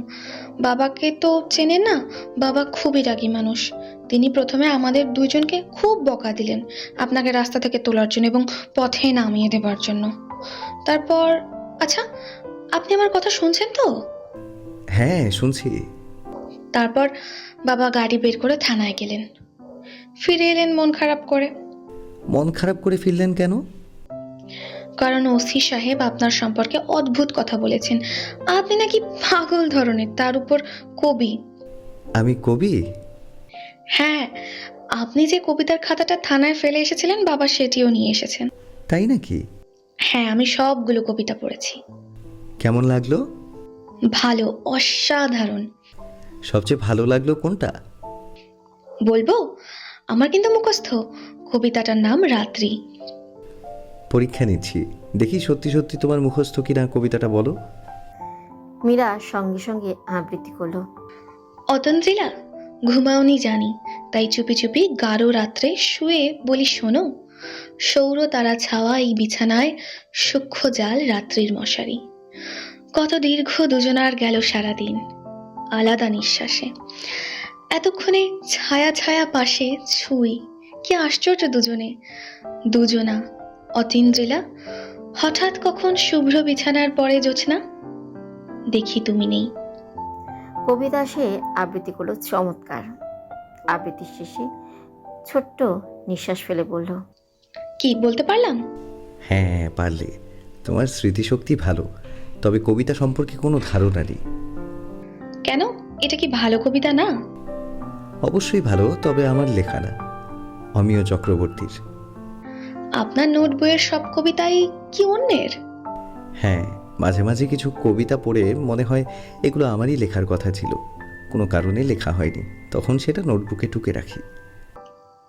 বাবাকে তো চেনেন না, বাবা খুবই রাগী মানুষ। তিনি প্রথমে আমাদের দুইজনকে খুব বকা দিলেন আপনাকে রাস্তা থেকে তোলার জন্য এবং পথে নামিয়ে দেবার জন্য। তারপর, আচ্ছা আপনি আমার কথা শুনছেন তো? হ্যাঁ শুনছি। তারপর বাবা গাড়ি বের করে থানায় গেলেন, ফিরে এলেন মন খারাপ করে। মন খারাপ করে ফিরলেন কেন? কারণ ওসি সাহেব আপনার সম্পর্কে অদ্ভুত কথা বলেছেন। আপনি নাকি পাগল ধরনের, তার উপর কবি। আমি কবি? হ্যাঁ, আপনি যে কবিতার খাতাটা থানায় ফেলে এসেছিলেন, বাবা সেটিও নিয়ে এসেছেন। তাই নাকি? হ্যাঁ, আমি সবগুলো কবিতা পড়েছি। কেমন লাগলো? ভালো, অসাধারণ। সবচেয়ে ভালো লাগলো কোনটা? বলবো? আমার কিন্তু মুখস্থ। কবিতাটার নাম রাত্রি। পরীক্ষা নিচ্ছি, দেখি সত্যি সত্যি তোমার মুখস্থ কিনা। কবিতাটা বলো। মীরা সঙ্গে সঙ্গে আবৃত্তি করলো। অতন্দ্রিলা, ঘুমাওনি জানি, তাই চুপি চুপি গাঢ় রাত্রে শুয়ে বলি শোনো, সৌর তারা ছাওয়া এই বিছানায় সূক্ষ্ম জাল রাত্রির মশারি। কত দীর্ঘ দুজনার গেল সারাদিন আলাদা নিঃশ্বাসে। এতক্ষণে ছায়া ছায়া পাশে ছুঁই, কি আশ্চর্য দুজনা। অতীন্দ্রিলা, হঠাৎ কখন শুভ্র বিছানার পরে জোছনা, দেখি তুমি নেই। কবিতা সে আবৃত্তি করলো চমৎকার। আবৃত্তির শেষে ছোট্ট নিঃশ্বাস ফেলে বলল, কি বলতে পারলাম? হ্যাঁ পারলে। তোমার স্মৃতিশক্তি ভালো, তবে কবিতা সম্পর্কে কোনো ধারণা নেই। কেন, এটা কি ভালো কবিতা না? অবশ্যই ভালো, তবে আমার লেখা না, অমিয় চক্রবর্তীর। আপনার নোট বইয়ের সব কবিতাই কি অন্যের? হ্যাঁ, মাঝে মাঝে কিছু কবিতা পড়ে মনে হয় এগুলো আমারই লেখার কথা ছিল, কোনো কারণে লেখা হয়নি, তখন সেটা নোটবুকে টুকে রাখি।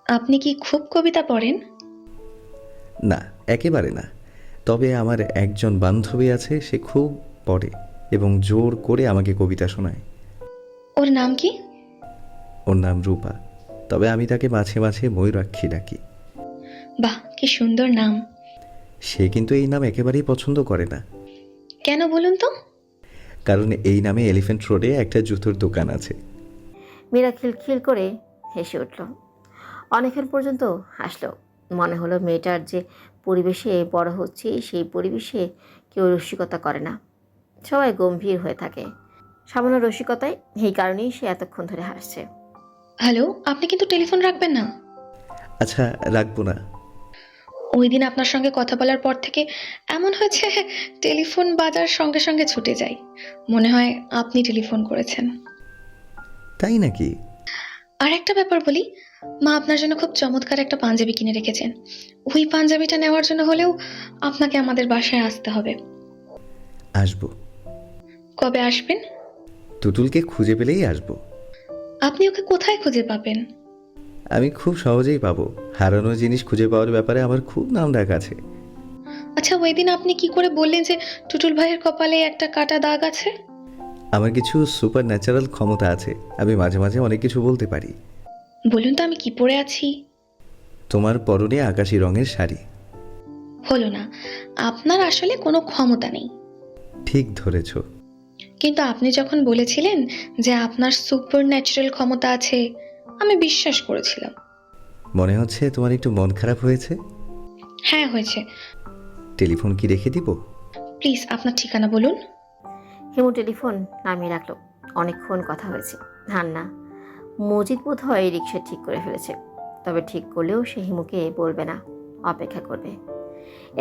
আপনি কি খুব কবিতা পড়েন? না, একেবারে না। তবে আমার একজন বান্ধবী আছে, সে খুব পড়ে এবং জোর করে আমাকে কবিতা শোনায়। ওর নাম কি? ওর নাম রূপা, তবে আমি তাকে মাঝে মাঝে ময়ূরাক্ষী ডাকি। বাহ, কি সুন্দর নাম। সে কিন্তু এই নাম একেবারেই পছন্দ করে না। কেন বলুন তো? কারণ এই নামে এলিফ্যান্ট রোডে একটা জুতোর দোকান আছে। মীরা খিলখিল করে হেসে উঠল। অনেকক্ষণ পর্যন্ত হাসলো। মনে হলো মেয়েটার যে পরিবেশে বড় হচ্ছে, সেই পরিবেশে কেউ রসিকতা করে না, সবাই গম্ভীর হয়ে থাকে। সামান্য রসিকতায়, এই কারণেই সে এতক্ষণ ধরে হাসছে। হ্যালো, আপনি কিন্তু টেলিফোন রাখবেন না। আচ্ছা, রাখবো না। ওই দিন আপনার সঙ্গে কথা বলার পর থেকে এমন হয়েছে, টেলিফোন বাজার সঙ্গে সঙ্গে ছুটে যাই, মনে হয় আপনি টেলিফোন করেছেন। তাই নাকি? আর একটা ব্যাপার বলি, মা আপনার জন্য খুব চমৎকার একটা পাঞ্জাবি কিনে রেখেছেন। ওই পাঞ্জাবিটা নেওয়ার জন্য হলেও আপনাকে আমাদের বাসায় আসতে হবে। আসবো। কবে আসবেন? টুটুলকে খুঁজে পেলেই আসবো। আপনি ওকে কোথায় খুঁজে পাবেন? আমি খুব সহজেই পাবো। হারানো জিনিস খুঁজে পাওয়ার ব্যাপারে আমার খুব নাম ডাক আছে। আচ্ছা, ওই দিন আপনি কি করে বললেন যে টুটুল ভাইয়ের কপালে একটা কাটা দাগ আছে? আমার কিছু সুপার ন্যাচারাল ক্ষমতা আছে, আমি মাঝে মাঝে অনেক কিছু বলতে পারি। বলুন তো আমি কি পরে আছি? তোমার পরনে আকাশি রঙের শাড়ি। হলো না, আপনার আসলে কোনো ক্ষমতা নেই। ঠিক ধরেছ। কিন্তু আপনি যখন বলেছিলেন যে আপনার সুপার ন্যাচারাল ক্ষমতা আছে, আমি বিশ্বাস করেছিলাম। মনে হচ্ছে তোমার একটু মন খারাপ হয়েছে। হ্যাঁ হয়েছে। টেলিফোন কি রেখে দিব? প্লিজ আপনার ঠিকানা বলুন। হিমু টেলিফোন নামিয়ে রাখলো। অনেকক্ষণ কথা হয়েছে। না, মজিদ বোধ হয় রিক্সা ঠিক করে ফেলেছে। তবে ঠিক করলেও সে হিমুকে বলবে না, অপেক্ষা করবে।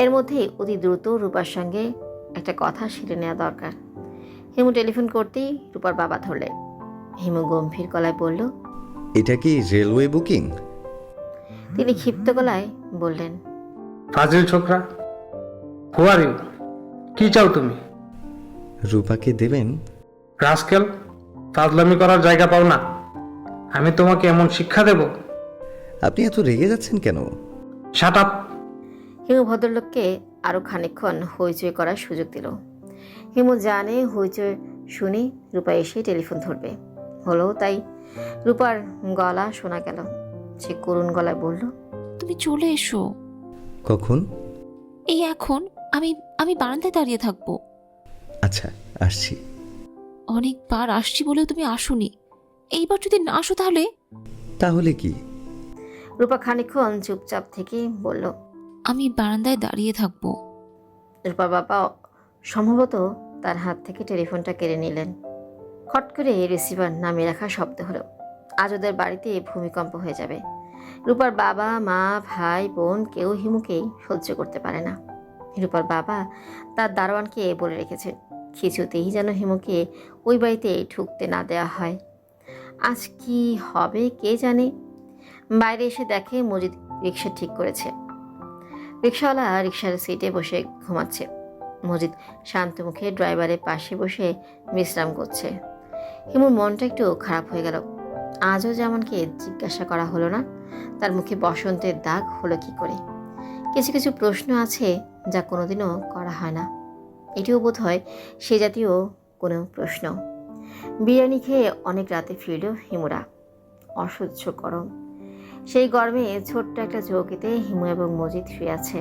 এর মধ্যেই অতি দ্রুত রূপার সঙ্গে একটা কথা সেরে নেওয়া দরকার। হিমু টেলিফোন করতেই রূপার বাবা ধরলেন। হিমু গম্ভীর গলায় বলল, এটা কি রেলওয়ে বুকিং? তিনি ক্ষিপ্ত গলায় বললেন, ফাজিল ছোকরা, হু আর ইউ? কি চাও তুমি? রূপাকে দেবেন? রাস্কেল, ফাজলামি করার জায়গা পাও না। আমি তোমাকে এমন শিক্ষা দেব? আপনি এত রেগে যাচ্ছেন কেন? Shut up. হিমু ভদ্রলোককে আরও খানিকক্ষণ হইচই করার সুযোগ দিল। হিমু জানে হইচই শুনি রূপা এসে টেলিফোন ধরবে। হলো তাই। রূপার গলা শোনা গেল। সে করুণ গলায় বলল, তুমি চলে এসো। কখন? এই এখন। আমি বারান্দায় দাঁড়িয়ে থাকবো। আচ্ছা, আসছি। অনেকবার আসছি বলেও তুমি আসোনি। এইবার যদি না আসো তাহলে? তাহলে কি? রূপা খানিকক্ষণ চুপচাপ থেকে বলল, আমি বারান্দায় দাঁড়িয়ে থাকবো। রূপার বাবা সম্ভবত তার হাত থেকে টেলিফোনটা কেড়ে নিলেন। খট করে রিসিভার নামিয়ে রাখা শব্দ হলো। আজ ওদের বাড়িতে ভূমিকম্প হয়ে যাবে। রূপার বাবা, মা, ভাই, বোন কেউ হিমুকেই সহ্য করতে পারে না। রূপার বাবা তার দারোয়ানকে বলে রেখেছে, কিছুতেই যেন হিমুকে ওই বাড়িতে ঢুকতে না দেওয়া হয়। আজ কি হবে কে জানে। বাইরে এসে দেখে মজিদ রিক্সা ঠিক করেছে। রিক্সাওয়ালা রিক্সার সিটে বসে ঘুমাচ্ছে। মজিদ শান্ত মুখে ড্রাইভারের পাশে বসে বিশ্রাম করছে। হিমুর মনটা একটু খারাপ হয়ে গেল। আজও যেমনকে জিজ্ঞাসা করা হলো না তার মুখে বসন্তের দাগ হলো কি করে। কিছু কিছু প্রশ্ন আছে যা কোনোদিনও করা হয় না। এটিও বোধ হয় সে জাতীয় কোনো প্রশ্ন। বিরিয়ানি খেয়ে অনেক রাতে ফিরল হিমুরা। অসহ্য গরম। সেই গরমে ছোট্ট একটা চৌকিতে হিমু এবং মজিদ শুয়ে আছে।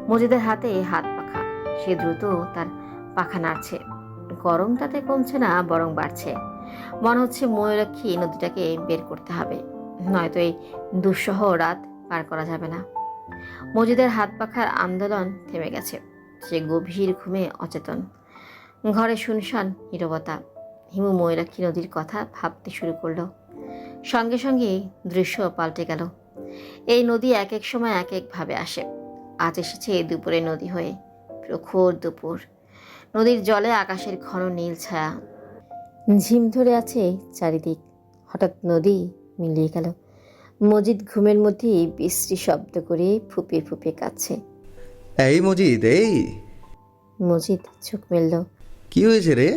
মজিদের হাতে হাত পাখা। সে দ্রুত তার পাখা নাড়ছে। গরম তাতে কমছে না, বরং বাড়ছে। মনে হচ্ছে ময়ূরাক্ষী নদীটাকে বের করতে হবে, নয়তো এই দুঃসহ রাত পার করা যাবে না। মজিদের হাত পাখার আন্দোলন থেমে গেছে। সে গভীর ঘুমে অচেতন। ঘরে শুনশান নীরবতা। হিমু ময়ূরাক্ষী নদীর কথা ভাবতে শুরু করলো। সঙ্গে সঙ্গে দৃশ্য পাল্টে গেল। এই নদী এক এক সময় এক একভাবে আসে। আজ এসেছে দুপুরে নদী হয়ে। প্রখর দুপুর। নদীর জলে আকাশের ঘন নীল ছায়া। ঝিম ধরে আছে চারিদিক। হঠাৎ নদী মিলিয়ে গেল। মজিদ ঘুমের মধ্যে বিশ্রী শব্দ করে ফুপিয়ে ফুপিয়ে কাঁদছে। এই মজিদ, এই। মজিদ চোখ মেলল। কি হয়েছে রে?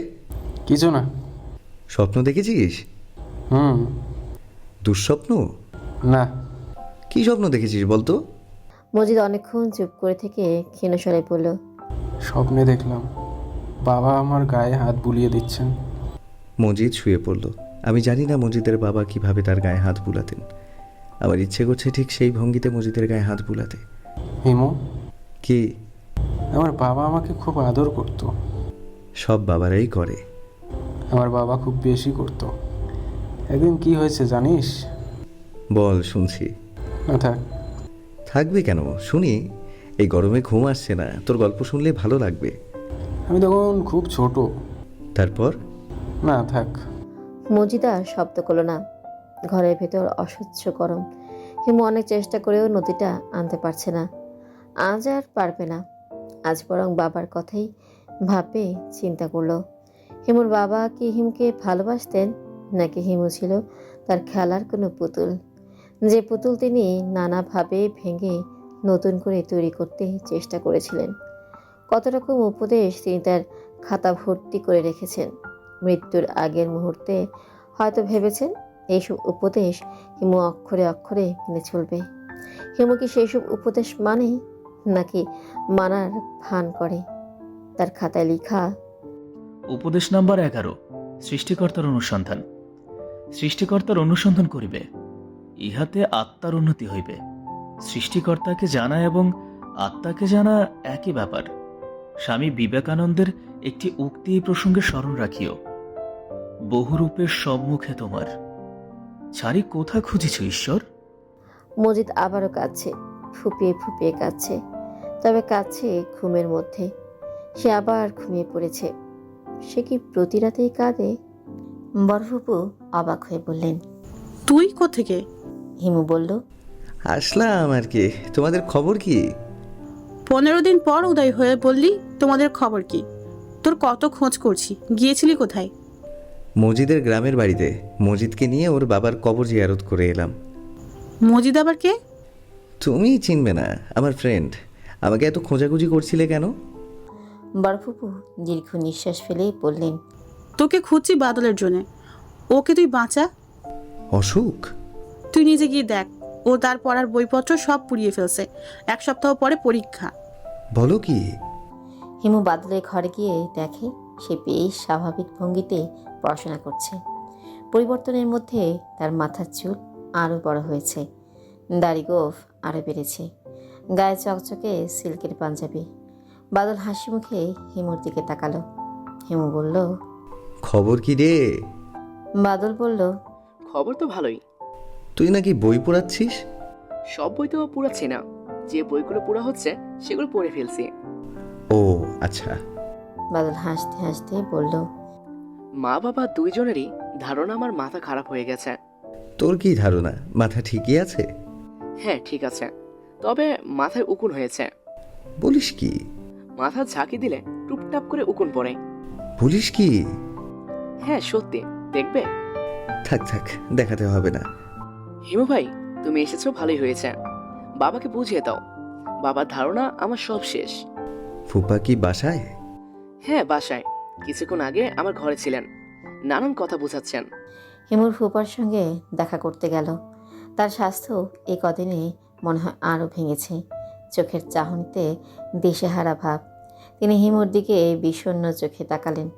কিছু না। স্বপ্ন দেখেছিস? দুঃস্বপ্ন? না। কি স্বপ্ন দেখেছিস বলতো? মজিদ অনেকক্ষণ চুপ করে থেকে ক্ষীণস্বরে বলল, স্বপ্নে দেখলাম বাবা আমার গায়ে হাত বুলিয়ে দিচ্ছেন। মজিদ শুয়ে পড়ল। আমি জানি না মজিদের বাবা কিভাবে তার গায়ে হাত বুলাতেন। আমার ইচ্ছে করছে ঠিক সেই ভঙ্গিতে মজিদের গায়ে হাত বুলাতে। হিমু, কি? আমার বাবা আমাকে খুব আদর করত। সব বাবারাই করে। আমার বাবা খুব বেশি করত। একদিন কি হয়েছে জানিস? বল, শুনছি। না থাক। থাকবে কেন, শুনি। এই গরমে ঘুম আসছে না, তোর গল্প শুনলে ভালো লাগবে। আমি তখন খুব ছোট। তারপর? না থাক। মজিদ আর শব্দ করল না। ঘরের ভেতর অসহ্য গরম। হিমু অনেক চেষ্টা করেও নদীটা আনতে পারছে না। আজ আর পারবে না। আজ বরং বাবার কথাই ভাবে চিন্তা করলো। হিমুর বাবা কি হিমুকে ভালোবাসতেন, নাকি হিমু ছিল তার খেলার কোনো পুতুল, যে পুতুল তিনি নানাভাবে ভেঙে নতুন করে তৈরি করতে চেষ্টা করেছিলেন। কত রকম উপদেশ তিনি তার খাতা ভর্তি করে রেখেছেন। মৃত্যুর আগের মুহূর্তে হয়তো ভেবেছেন এইসব উপদেশ হিমু অক্ষরে অক্ষরে মেনে চলবে। হিমু কি সেই সব উপদেশ মানে, নাকি মানার ভান করে? তার খাতায় লেখা, উপদেশ নাম্বার 11, সৃষ্টিকর্তার অনুসন্ধান। সৃষ্টিকর্তার অনুসন্ধান করিবে, ইহাতে আত্মার উন্নতি হইবে। সৃষ্টিকর্তাকে জানা এবং আত্মাকে জানা একই ব্যাপার। স্বামী বিবেকানন্দের একটি উক্তি এই প্রসঙ্গে স্মরণ রাখিও, বহুরূপের সম্মুখে তোমার ছাড়ি কোথা খুঁজিছ ঈশ্বর। মজিদ আবারও কাঁদছে, ফুপিয়ে ফুপিয়ে কাঁদছে, তবে কাঁদছে ঘুমের মধ্যে। সে আবার ঘুমিয়ে পড়েছে। সে কি প্রতি রাতেই কাঁদে? বড় ফুপু অবাক হয়ে বললেন, তুই কোত্থেকে? হিমু বলল, আসলাম আর কি। তোমাদের খবর কি? 15 দিন পর উদয় হয়ে বললি তোমাদের খবর কি? তোর কত খোঁজ করছি, গিয়েছিলি কোথায়? মজিদের গ্রামের বাড়িতে। মজিদকে নিয়ে ওর বাবার কবর জিয়ারত করে এলাম। মজিদ আবার কে? তুমি চিনবে না, আমার ফ্রেন্ড। আমাকে এত খোঁজাখুঁজি করছিলে কেন? বড় ফুপু দীর্ঘ নিঃশ্বাস ফেলেই বললেন, তোকে খুঁজছি বাদলের জন্য। ওকে তুই বাঁচা। অসুখ? তুই নিজে গিয়ে দেখ, ও তার পড়ার বইপত্র সব পুড়িয়ে ফেলছে। 1 সপ্তাহ পরে পরীক্ষা। বলো কি? হিমু বাদলের ঘরে গিয়ে দেখে সে বেশ স্বাভাবিক ভঙ্গিতে পড়াশোনা করছে। পরিবর্তনের মধ্যে তার মাথার চুল আরও বড় হয়েছে, দাড়ি গোঁফ আরও বেড়েছে, গায়ে চকচকে সিল্কের পাঞ্জাবি। বাদল হাসি মুখে হিমুর দিকে তাকালো। হিমু বলল, খবর কি রে? বাদল বলল, খবর তো ভালোই। তুই নাকি বই পড়াচ্ছিস? সব বই তো পুরাচ্ছি না, যে বইগুলো পুরা হচ্ছে সেগুলো পড়ে ফেলছি। ও আচ্ছা। বাদল হাসতে হাসতে বলল, মা বাবা দুইজনেরই ধারণা আমার মাথা খারাপ হয়ে গেছে। তোর কি ধারণা, মাথা ঠিকই আছে? হ্যাঁ ঠিক আছে, তবে মাথায় উকুন হয়েছে। বলিস কি? মাথা ঝাঁকি দিলে টুপটাপ করে উকুন পড়ে। বলিস কি? হ্যাঁ সত্যি, দেখবে? থাক থাক, দেখাতে হবে না। হিমু ভাই, তুমি এসেছো ভালোই হয়েছে। বাবাকে বুঝিয়ে দাও, বাবার ধারণা আমার সব শেষ। ফুপা কি বাসায়? হ্যাঁ বাসায়, কিছুক্ষণ আগে আমার ঘরে ছিলেন, নানান কথা বোঝাচ্ছেন। হিমুর ফুপার সঙ্গে দেখা করতে গেল। তার স্বাস্থ্য এই কদিনে মনে হয় আরও ভেঙেছে। চোখের চাহনিতে দিশেহারা ভাব। তিনি হিমুর দিকে বিষণ্ণ চোখে তাকালেন,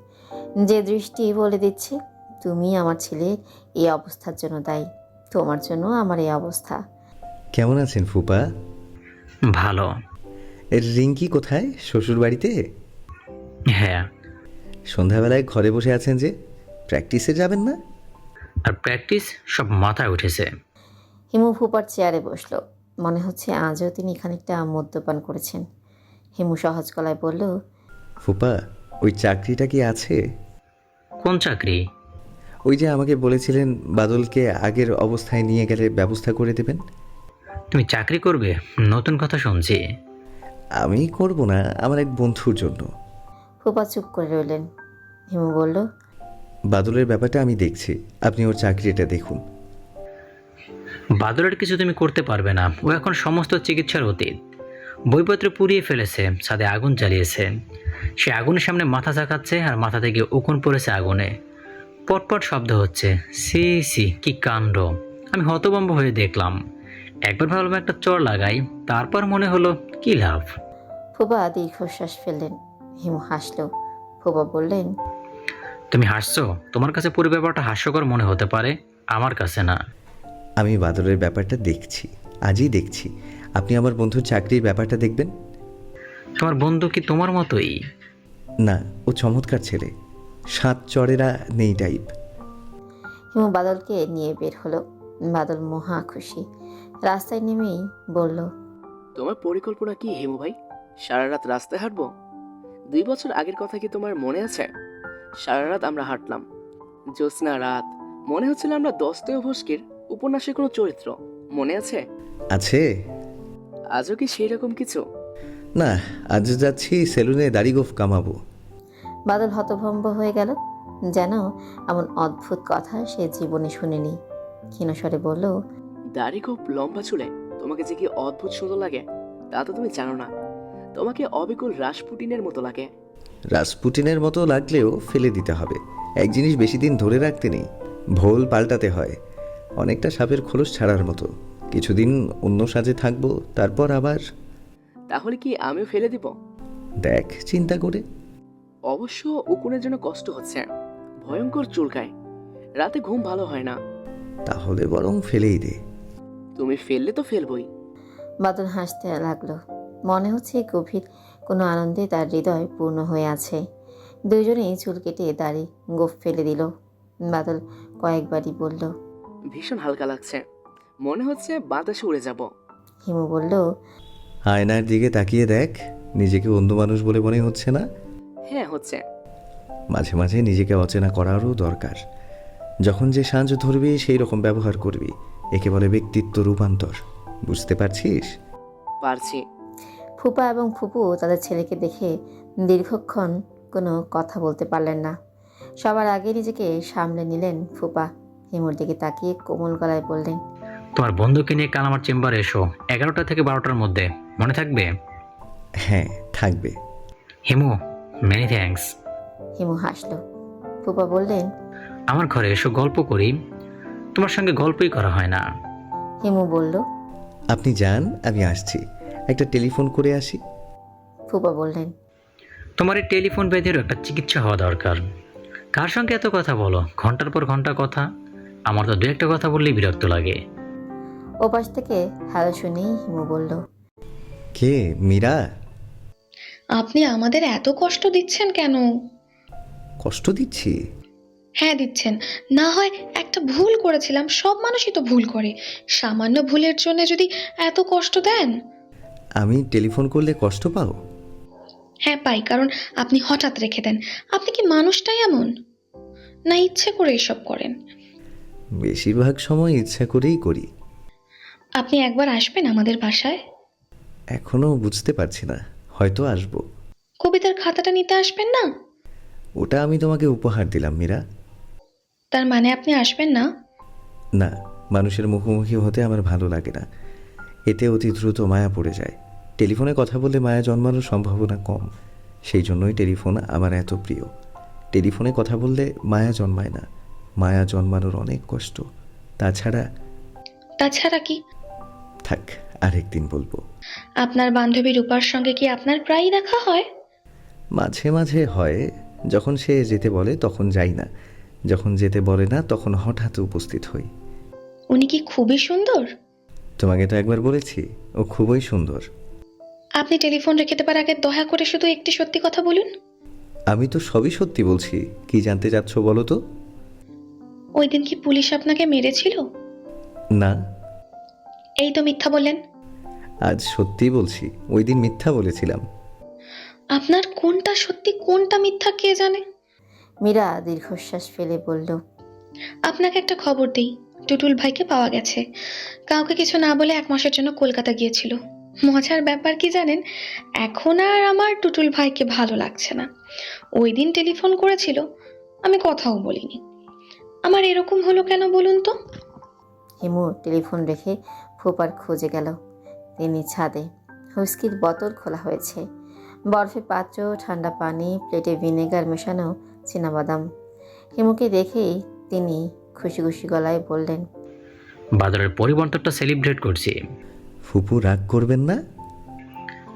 যে দৃষ্টি বলে দিচ্ছে, তুমি আমার ছেলের এই অবস্থার জন্য দায়ী, তোমার জন্য আমার এই অবস্থা। কেমন আছেন ফুপা? ভালো। রিঙ্কি কোথায়? শ্বশুর বাড়িতে? হ্যাঁ। সন্ধ্যাবেলায় ঘরে বসে আছেন যে, প্র্যাকটিসে যাবেন না? আর প্র্যাকটিস সব মাথায় উঠেছে। হিমু ফুপার চেয়ারে বসল। মনে হচ্ছে আজও তিনি খানিকটা মদ্যপান করেছেন। হিমু সহজ গলায় বলল, ফুপা, ওই চাকরিটা কি আছে? কোন চাকরি? ওই যে আমাকে বলেছিলেন বাদলকে আগের অবস্থায় নিয়ে গেলে ব্যবস্থা করে দেবেন। তুমি চাকরি করবে? নতুন কথা শুনছি। আমি করব না, আমার এক বন্ধুর জন্য। ফুপা চুপ করে রইলেন। হিমু বলল, বাদলের ব্যাপারটা আমি দেখছি, আপনি ওর চাকরিটা দেখুন। বাদলের কিছু তুমি করতে পারবে না, ও এখন সমস্ত চিকিৎসার অতীত। বইপত্র পুড়িয়ে ফেলেছে, ছাদে আগুন জ্বালিয়েছে। সে আগুনের সামনে মাথা ঝাঁকাচ্ছে আর মাথা থেকে উকুন পড়েছে আগুনে। পটপট শব্দ হচ্ছে। সি সি, কি কাণ্ড! আমি হতভম্ব হয়ে দেখলাম। একবার ভাবলাম একটা চড় লাগাই, তারপর মনে হলো কি লাভ। ফুপা দীর্ঘশ্বাস ফেললেন। হিমু হাসল। ফুপা বললেন, তুমি হাসছো? তোমার কাছে পুরো ব্যাপারটা হাস্যকর মনে হতে পারে, আমার কাছে না। আমি বাদলের ব্যাপারটা দেখছি, আজই দেখছি। আপনি আমার বন্ধুর চাকরির ব্যাপারটা দেখবেন। তোমার বন্ধু কি তোমার মতোই? না, ও চমৎকার ছেলে, 7 চড়েরা নেই টাইপ। হিমু বাদলকে নিয়ে বের হলো। বাদল মহা খুশি। রাস্তায় নেমেই বলল, তোমার পরিকল্পনা কি হিমু ভাই? সারা রাত রাস্তায় হাঁটবো? 2 বছর আগের কথা কি তোমার মনে আছে? সারা রাত আমরা হাঁটলাম, জ্যোৎস্না রাত, মনে হচ্ছিল আমরা দস্তয়েভস্কির উপন্যাসের কোনো চরিত্র। মনে আছে? আছে। আজও কি সেই রকম কিছু? না, আজ যাচ্ছি সেলুনে দাড়ি গোঁফ কামাবো। বাদল হতভম্ব হয়ে গেল, যেন এমন অদ্ভুত কথা সে জীবনে শুনেনি। ক্ষীণস্বরে বলল, দাড়ি খুব লম্বা চুলে তোমাকে যে কি অদ্ভুত সুন্দর লাগে তা তো তুমি জানো না। তোমাকে অবিকল রাসপুটিনের মতো লাগে। রাসপুটিনের মতো লাগলেও ফেলে দিতে হবে। এক জিনিস বেশি দিন ধরে রাখতে নেই, ভোল পাল্টাতে হয়। অনেকটা সাপের খোলস ছাড়ার মতো। কিছুদিন অন্য সাজে থাকবো, তারপর আবার। তাহলে কি আমিও ফেলে দিব? দেখ চিন্তা করে। অবশ্য উকুনের জন্য কষ্ট হচ্ছে, ভয়ঙ্কর চুলকায়, রাতে ঘুম ভালো হয় না। তাহলে বরং ফেলেই দে। তুমি ফেললে তো ফেলবই। বাদল হাসতে লাগলো। মনে হচ্ছে গভীর কোনো আনন্দে তার হৃদয় পূর্ণ হয়ে আছে। দুজনেই চুল কেটে দাড়ি গোফ ফেলে দিল। বাদল কয়েকবারই বলল, ভীষণ হালকা লাগছে, মনে হচ্ছে বাতাসে উড়ে যাব। হিমু বলল, আয়নার দিকে তাকিয়ে দেখ, নিজেকে অন্য মানুষ বলে মনে হচ্ছে না? হ্যাঁ হচ্ছে। মাঝে মাঝে নিজেকে অচেনা করারও দরকার। যখন যে সাঁঝ ধরবি সেই রকম ব্যবহার করবি, একে বলে ব্যক্তিত্ব রূপান্তর। বুঝতে পারছিস? পারছি। ফুপা এবং ফুপু তাদের ছেলেকে দেখে দীর্ঘক্ষণ কোনো কথা বলতে পারলেন না। সবার আগে নিজেকে সামলে নিলেন ফুপা। হিমুর দিকে তাকিয়ে কোমল গলায় বললেন, তোমার বন্ধুকে নিয়ে কাল আমার চেম্বারে এসো 11টা থেকে 12টার মধ্যে, মনে থাকবে? হ্যাঁ থাকবে। Himu, many thanks. হিমু হাসল। ফুপা বললেন, আমার ঘরে এসো, গল্প করি। তোমার সঙ্গে গল্পই করা হয় না। হিমু বলল, আপনি যান, আমি আসছি, একটা টেলিফোন করে আসি। ফুপা বললেন, তোমার এই টেলিফোন ব্যাধিরও একটা চিকিৎসা হওয়া দরকার। কার সঙ্গে এত কথা বলো, ঘন্টার পর ঘন্টা কথা? আমার তো দু একটা কথা বললেই বিরক্ত লাগে। ওপাশ থেকে হ্যালো শুনেই হিমু বলল, কে? মীরা? আপনি আমাদের এত কষ্ট দিচ্ছেন কেন? কষ্ট দিচ্ছি? হ্যাঁ দিচ্ছেন। না হয় একটা ভুল করেছিলাম, সব মানুষই তো ভুল করে, সামান্য ভুলের জন্য যদি এত কষ্ট দেন। আমি টেলিফোন করলে কষ্ট পাও? হ্যাঁ পাই, কারণ আপনি হঠাৎ রেখে দেন। আপনি কি মানুষটাই এমন, না ইচ্ছে করে এসব করেন? বেশিরভাগ সময় ইচ্ছা করেই করি। আপনি একবার আসবেন আমাদের বাসায়? এখনো বুঝতে পারছি না, হয়তো আসবো। কবিতার খাতাটা নিতে আসবেন না? ওটা আমি তোমাকে উপহার দিলাম মীরা। তার মানে আপনি আসবেন না? না, মানুষের মুখোমুখি হতে আমার ভালো লাগে না, এতে অতি দ্রুত মায়া পড়ে যায়। টেলিফোনে কথা বললে মায়া জন্মানোর সম্ভাবনা কম, সেই জন্যই টেলিফোন আমার এত প্রিয়। টেলিফোনে কথা বললে মায়া জন্মায় না, মায়া জন্মানোর অনেক কষ্ট। তাছাড়া কি? থাক, আরেকদিন বলবো। আপনার বান্ধবী রূপার সঙ্গে কি আপনার প্রায়ই দেখা হয়? মাঝে মাঝে হয়, যখন সে যেতে বলে তখন যাই না, যখন যেতে বলে না তখন হঠাৎ উপস্থিত হই। উনি কি খুবই সুন্দর? তোমাকে তো একবার বলেছি, ও খুবই সুন্দর। আপনি টেলিফোন রেখে দেবার আগে দয়া করে শুধু একটি সত্যি কথা বলুন। আমি তো সবই সত্যি বলছি, কি জানতে চাচ্ছ বলো তো? ওই দিন কি পুলিশ আপনাকে মেরেছিল? না। এই তো মিথ্যা বললেন। আজ সত্যি বলছি, ওই দিন মিথ্যা বলেছিলাম। আপনার কোনটা সত্যি কোনটা মিথ্যা কে জানে? মীরা দীর্ঘশ্বাস ফেলে বলল, আপনাকে একটা খবর দেই, টুটুল ভাইকে পাওয়া গেছে। কাউকে কিছু না বলে 1 মাসের জন্য কলকাতা গিয়েছিল। মজার ব্যাপার কি জানেন, এখন আর আমার টুটুল ভাইকে ভালো লাগছে না। ওই দিন টেলিফোন করেছিল, আমি কথাও বলিনি। আমার এরকম হলো কেন বলুন তো? হিমু টেলিফোন রেখে ফুপার খোঁজে গেল। তিনি ছাদে। হুইস্কির বোতল খোলা হয়েছে, বরফে পাত্র, ঠান্ডা পানি, প্লেটে ভিনেগার মেশানো চীনাবাদাম। হিমুকে দেখেই তিনি খুশি খুশি গলায় বললেন, বাদরের পরিবর্তনটা সেলিব্রেট করছি। ফুপু রাগ করবেন না?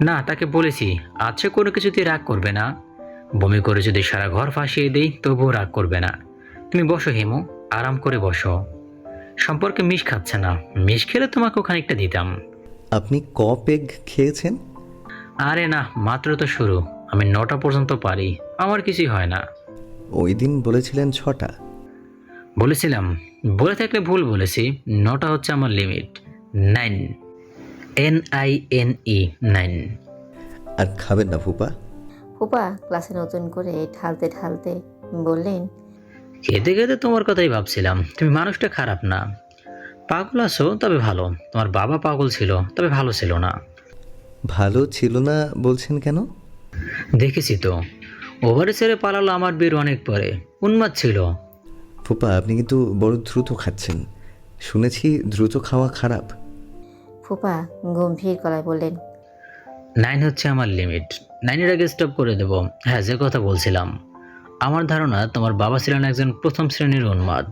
না, তাকে বলেছি আছে কোনো কিছুতেই রাগ করবে না। বমি করে যদি সারা ঘর ফাঁসিয়ে দেই তবুও রাগ করবে না। তুমি বসো হিমু, আরাম করে বসো। সম্পর্কে মিশ খাচ্ছে না, মিশ খেলে তোমাকেও খানিকটা দিতাম। আপনি পেগ খেয়েছেন? আরে না, মাত্র তো শুরু। আমি 9টা পর্যন্ত পারি, আমার কিছুই হয় না। ওই দিন বলেছিলেন 6টা। বলেছিলাম, বলে থাকলে ভুল বলেছি। 9টা হচ্ছে আমার লিমিট। 9, NINE 9। আর খাবেন না ফুপা? ফুপা ক্লাসে নতুন করে ঢালতে ঢালতে বললেন, খেতে খেতে তোমার কথাই ভাবছিলাম। তুমি মানুষটা খারাপ না, পাগল আছো তবে ভালো। তোমার বাবা পাগল ছিল তবে ভালো ছিল না। ভালো ছিল না বলছেন কেন? দেখেছি তো, ওভারে ছেড়ে পালালো আমার বিয়ের অনেক পরে। উন্মাদ ছিল। ফুপা আপনি কিন্তু বড় দ্রুত খাচ্ছেন, শুনেছি দ্রুত খাওয়া খারাপ। ফুপা গম্ভীর গলায় বললেন, 9 হচ্ছে আমার লিমিট। 9-এর আগে স্টপ করে দেবো। হ্যাঁ, যে কথা বলছিলাম, আমার ধারণা তোমার বাবা ছিলেন একজন 1ম শ্রেণীর উন্মাদ।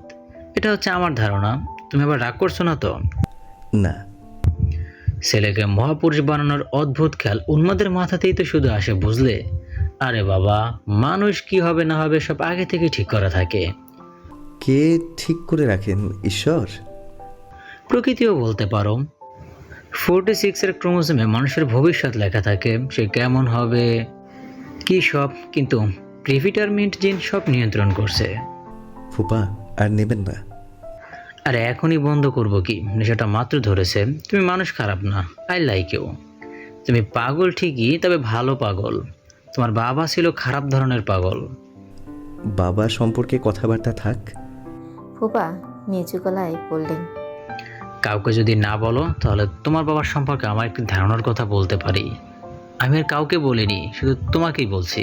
এটা হচ্ছে আমার ধারণা। তুমি আবার রাগ করছো না তো? না। ছেলেকে মহাপুরুষ বানানোর অদ্ভুত খেয়াল উন্মাদের মাথাতেই তো শুধু আসে, বুঝলে? আরে বাবা, মানুষ কি হবে না হবে সব আগে থেকে ঠিক করা থাকে। কে ঠিক করে রাখেন? ঈশ্বর? প্রকৃতিও বলতে পারো। 46-এর ক্রোমোজোমে মানুষের ভবিষ্যৎ লেখা থাকে, সে কেমন হবে কি সব, কিন্তু প্রিভিটারমিন্ট জিন সব নিয়ন্ত্রণ করছে। ফুপা আর নেবেন না। আর এখনই বন্ধ করব কি? নেশাটা মাত্র ধরেছে। তুমি মানুষ খারাপ না, আই লাইক ইউ। তুমি পাগল ঠিকই, তবে ভালো পাগল। তোমার বাবা ছিল খারাপ ধরনের পাগল। বাবা সম্পর্কে কথাবার্তা থাক। ফুপা নিচু গলায় বললেন, কাউকে যদি না বলো তাহলে তোমার বাবার সম্পর্কে আমার একটি ধারণার কথা বলতে পারি। আমি আর কাউকে বলিনি, শুধু তোমাকেই বলছি।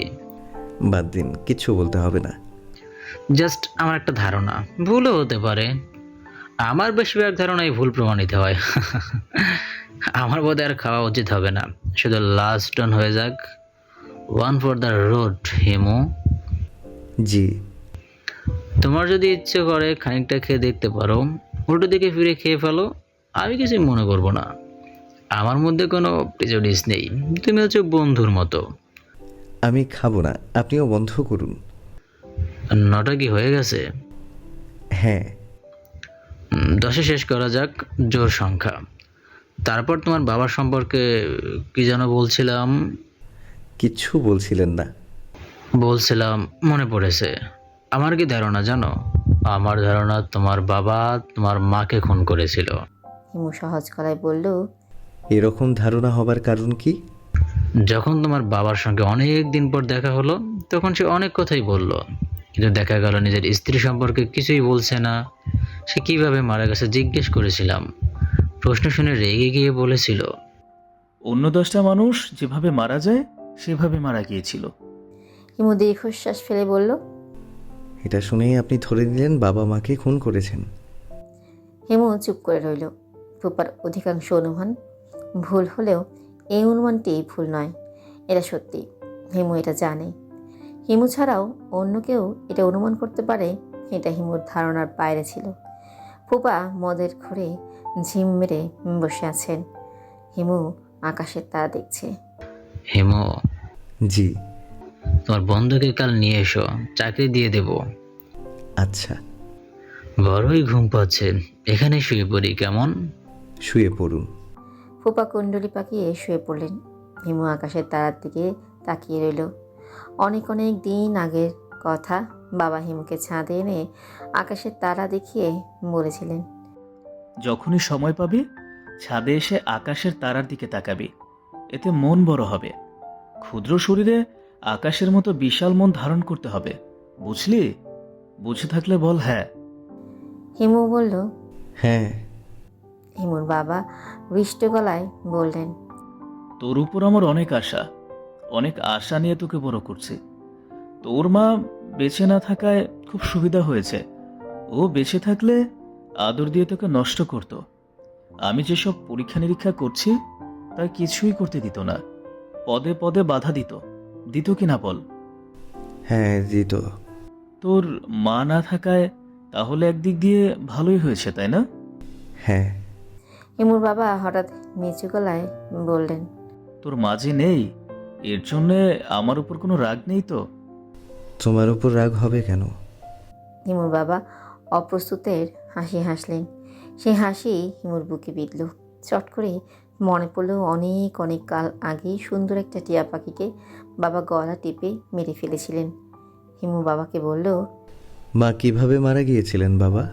বাদ দিন, কিচ্ছু বলতে হবে না। জাস্ট আমার একটা ধারণা, ভুলও হতে পারে। আমার বেশিরভাগ ধারণাই ভুল প্রমাণিত হয়। আমার বোধহয় আর খাওয়া উচিত হবে না, শুধু লাস্ট ডান হয়ে যাক। One for the road Himu. জি। তোমার যদি ইচ্ছে করে খানিকটা খেয়ে দেখতে পারো, উল্টো দিকে ফিরে খেয়ে ফেলো, আমি কিছুই মনে করবো না। আমার মধ্যে কোনো প্রেজুডিস নেই, তুমি হচ্ছে বন্ধুর মতো। আমি খাবো না, আপনিও বন্ধ করুন। 9টা কি হয়ে গেছে? হ্যাঁ। 10-এ শেষ করা যাক, জোর সংখ্যা। তারপর তোমার বাবার সম্পর্কে কি যেন বলছিলাম? কিচ্ছু বলছিলেন না। বলছিলাম, মনে পড়েছে। আমার কি ধারণা জানো? আমার ধারণা তোমার বাবা তোমার মাকে খুন করেছিল। হিমু সহজ গলায় বলল, এরকম ধারণা হবার কারণ কি? যখন তোমার বাবার সঙ্গে অনেক দিন পর দেখা হলো, তখন সে অনেক কথাই বলল, কিন্তু দেখা গেল নিজের স্ত্রী সম্পর্কে কিছুই বলছে না। সে কিভাবে মারা গেছে জিজ্ঞেস করেছিলাম, প্রশ্ন শুনে রেগে গিয়ে বলেছিল, অন্য 10টা মানুষ যেভাবে মারা যায় সেভাবে মারা গিয়েছিল। হিমু দীর্ঘশ্বাস ফেলে বলল, এটা শুনেই আপনি ধরে নিলেন বাবা মাকে খুন করেছেন? হিমু চুপ করে রইল। ফুপার অধিকাংশ অনুমান ভুল হলেও এই অনুমানটি ভুল নয়, এটা সত্যি। হিমু এটা জানে। হিমু ছাড়াও অন্য কেউ এটা অনুমান করতে পারে, এটা হিমুর ধারণার বাইরে ছিল। ফুপা মদের ঘরে ঝিম মেরে বসে আছেন। হিমু আকাশের তারা দেখছে। হিমু। জি। তোমার বন্ধুকে কাল নিয়ে এসো, চাকরি দিয়ে দেব। আচ্ছা। বড়ই ঘুম পাচ্ছে, এখানে শুয়ে পড়ি কেমন? শুয়ে পড়ুন। ফুপা কুণ্ডলি পাকিয়ে শুয়ে পড়লেন। হিমু আকাশের তারার দিকে তাকিয়ে রইল। অনেক অনেক দিন আগের কথা, বাবা হিমুকে ছাদে এনে আকাশের তারা দেখিয়ে বলেছিলেন, যখনই সময় পাবি ছাদে এসে আকাশের তারার দিকে তাকাবি, এতে মন বড় হবে। ক্ষুদ্র শরীরে আকাশের মতো বিশাল মন ধারণ করতে হবে, বুঝলি? বুঝে থাকলে বল হ্যাঁ। হিমু বলল, হ্যাঁ। হিমুর বাবা হৃষ্ট গলায় বললেন, তোর উপর আমার অনেক আশা নিয়ে তোকে বড় করছি। তোর মা বেঁচে না থাকায় খুব সুবিধা হয়েছে। ও বেঁচে থাকলে আদর দিয়ে তোকে নষ্ট করত। আমি যেসব পরীক্ষা নিরীক্ষা করছি তার কিছুই করতে দিত না, পদে পদে বাধা দিত কি না বল? হ্যাঁ দিত। তোর মা না থাকায় তাহলে একদিক দিয়ে ভালোই হয়েছে, তাই না? হ্যাঁ। হিমুর বাবা হঠাৎ নিচু গলায় বললেন, তোর মা যে নেই এর জন্যে আমার উপর কোনো রাগ নেই তো? তোমার উপর রাগ হবে কেন? হিমুর বাবা অপ্রস্তুতের হাসি হাসলেন। সেই হাসি হিমুর বুকে বিঁধল। চট করে মনে পড়ল অনেক অনেক কাল আগেই সুন্দর একটা টিয়া পাখিকে বাবা গলা টিপে মেরে ফেলেছিলেন। হিমু বাবাকে বলল, মা কিভাবে মারা গিয়েছিলেন বাবা?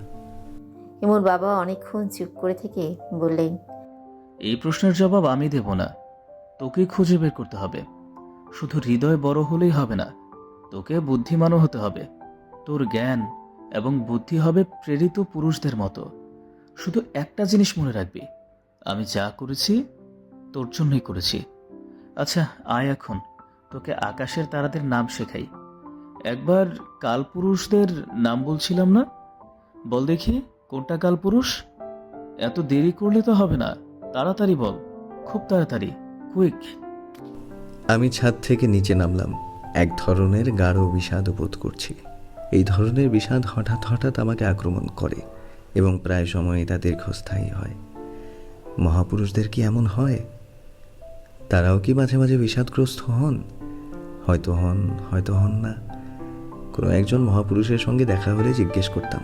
হিমুর বাবা অনেকক্ষণ চুপ করে থেকে বললেন, এই প্রশ্নের জবাব আমি দেব না, তোকেই খুঁজে বের করতে হবে। শুধু হৃদয় বড় হলেই হবে না, তোকে বুদ্ধিমানও হতে হবে। তোর জ্ঞান এবং বুদ্ধি হবে প্রেরিত পুরুষদের মতো। শুধু একটা জিনিস মনে রাখবি, আমি যা করেছি তোর জন্যই করেছি। আচ্ছা আয়, এখন তোকে আকাশের তারাদের নাম শেখাই। একবার কালপুরুষদের নাম বলছিলাম না, বল দেখি কোনটা কালপুরুষ? এত দেরি করলে তো হবে না, তাড়াতাড়ি বল, খুব তাড়াতাড়ি, কুইক। আমি ছাদ থেকে নিচে নামলাম। এক ধরনের গাঢ় বিষাদ বোধ করছি। এই ধরনের বিষাদ হঠাৎ হঠাৎ আমাকে আক্রমণ করে এবং প্রায় সময়ই তা দীর্ঘস্থায়ী হয়। মহাপুরুষদের কি এমন হয়? তারাও কি মাঝে মাঝে বিষাদগ্রস্ত হন? হয়তো হন না। কোনো একজন মহাপুরুষের সঙ্গে দেখা হলে জিজ্ঞেস করতাম,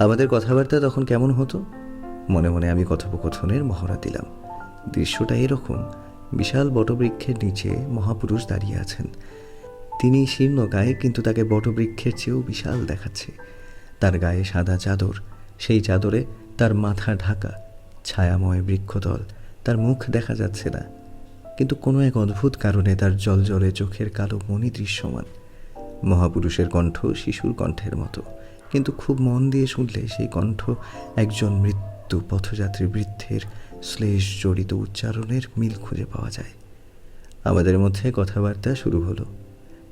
আমাদের কথাবার্তা তখন কেমন হতো? মনে মনে আমি কথোপকথনের মহড়া দিলাম। দৃশ্যটা এরকম, বিশাল বটবৃক্ষের নিচে মহাপুরুষ দাঁড়িয়ে আছেন। তিনি শীর্ণ গায়ে, কিন্তু তাকে বটবৃক্ষের চেয়েও বিশাল দেখাচ্ছে। তার গায়ে সাদা চাদর, সেই চাদরে তার মাথা ঢাকা। ছায়াময় বৃক্ষতল, তার মুখ দেখা যাচ্ছে না, কিন্তু কোনো এক অদ্ভুত কারণে তার জলজলে চোখের কালো মণি দৃশ্যমান। মহাপুরুষের কণ্ঠ শিশুর কণ্ঠের মতো, কিন্তু খুব মন দিয়ে শুনলে সেই কণ্ঠ একজন মৃত্যু পথযাত্রী বৃদ্ধের শ্লেষ জড়িত উচ্চারণের মিল খুঁজে পাওয়া যায়। আমাদের মধ্যে কথাবার্তা শুরু হলো।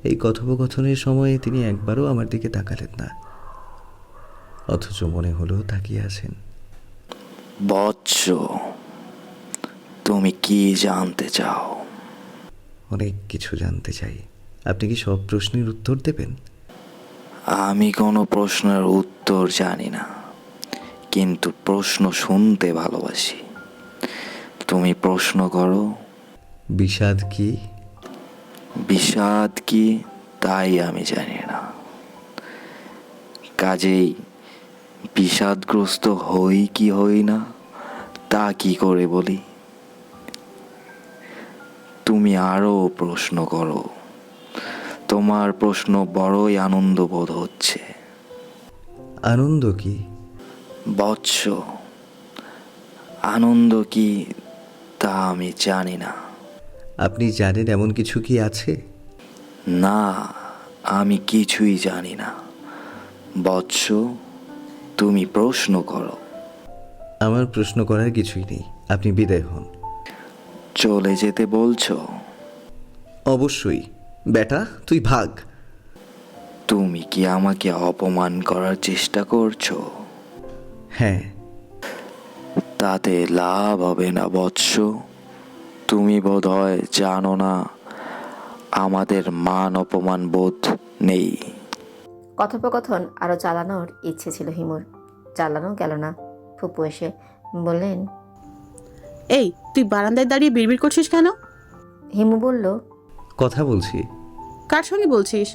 এই কথোপকথনের সময়ে তিনি একবারও আমার দিকে তাকালেন না, অথচ মনে হলো তাকিয়ে আছেন। বৎস, তুমি কি জানতে চাও? অনেক কিছু জানতে চাই। আপনি কি সব প্রশ্নের উত্তর দেবেন? আমি কোনো প্রশ্নের উত্তর জানি না, কিন্তু প্রশ্ন শুনতে ভালোবাসি। তুমি প্রশ্ন করো। বিষাদ কি? বিষাদ কি তাই আমি জানি না, কাজেই বিষাদগ্রস্ত হই কি হই না তা কি করে বলি? তুমি আরো প্রশ্ন করো। তোমার প্রশ্ন বড়ই আনন্দ বোধ হচ্ছে। আনন্দ কি? বৎস, আনন্দ কি তা আমি জানি না। আপনি জানেন এমন কিছু কি আছে? না, আমি কিছুই জানি না। বৎস, তুমি প্রশ্ন করো। আমার প্রশ্ন করার কিছুই নেই, আপনি বিদায় হন। চলে যেতে বলছো? অবশ্যই। বেটা, তুই ভাগ। তুমি কি আমাকে অপমান করার চেষ্টা করছো? হ্যাঁ। তাতে লাভ হবে না বৎস। তুমি বোধহয় জানো না আমাদের মান অপমান বোধ নেই। কথোপকথন আরও চালানোর ইচ্ছে ছিল হিমুর, চালানো গেল না। ফুপু এসে বললেন, এই তুই বারান্দায় দাঁড়িয়ে বিড়বিড় করছিস কেন? হিমু বলল, কথা বলছি। কার সঙ্গে বলছিস?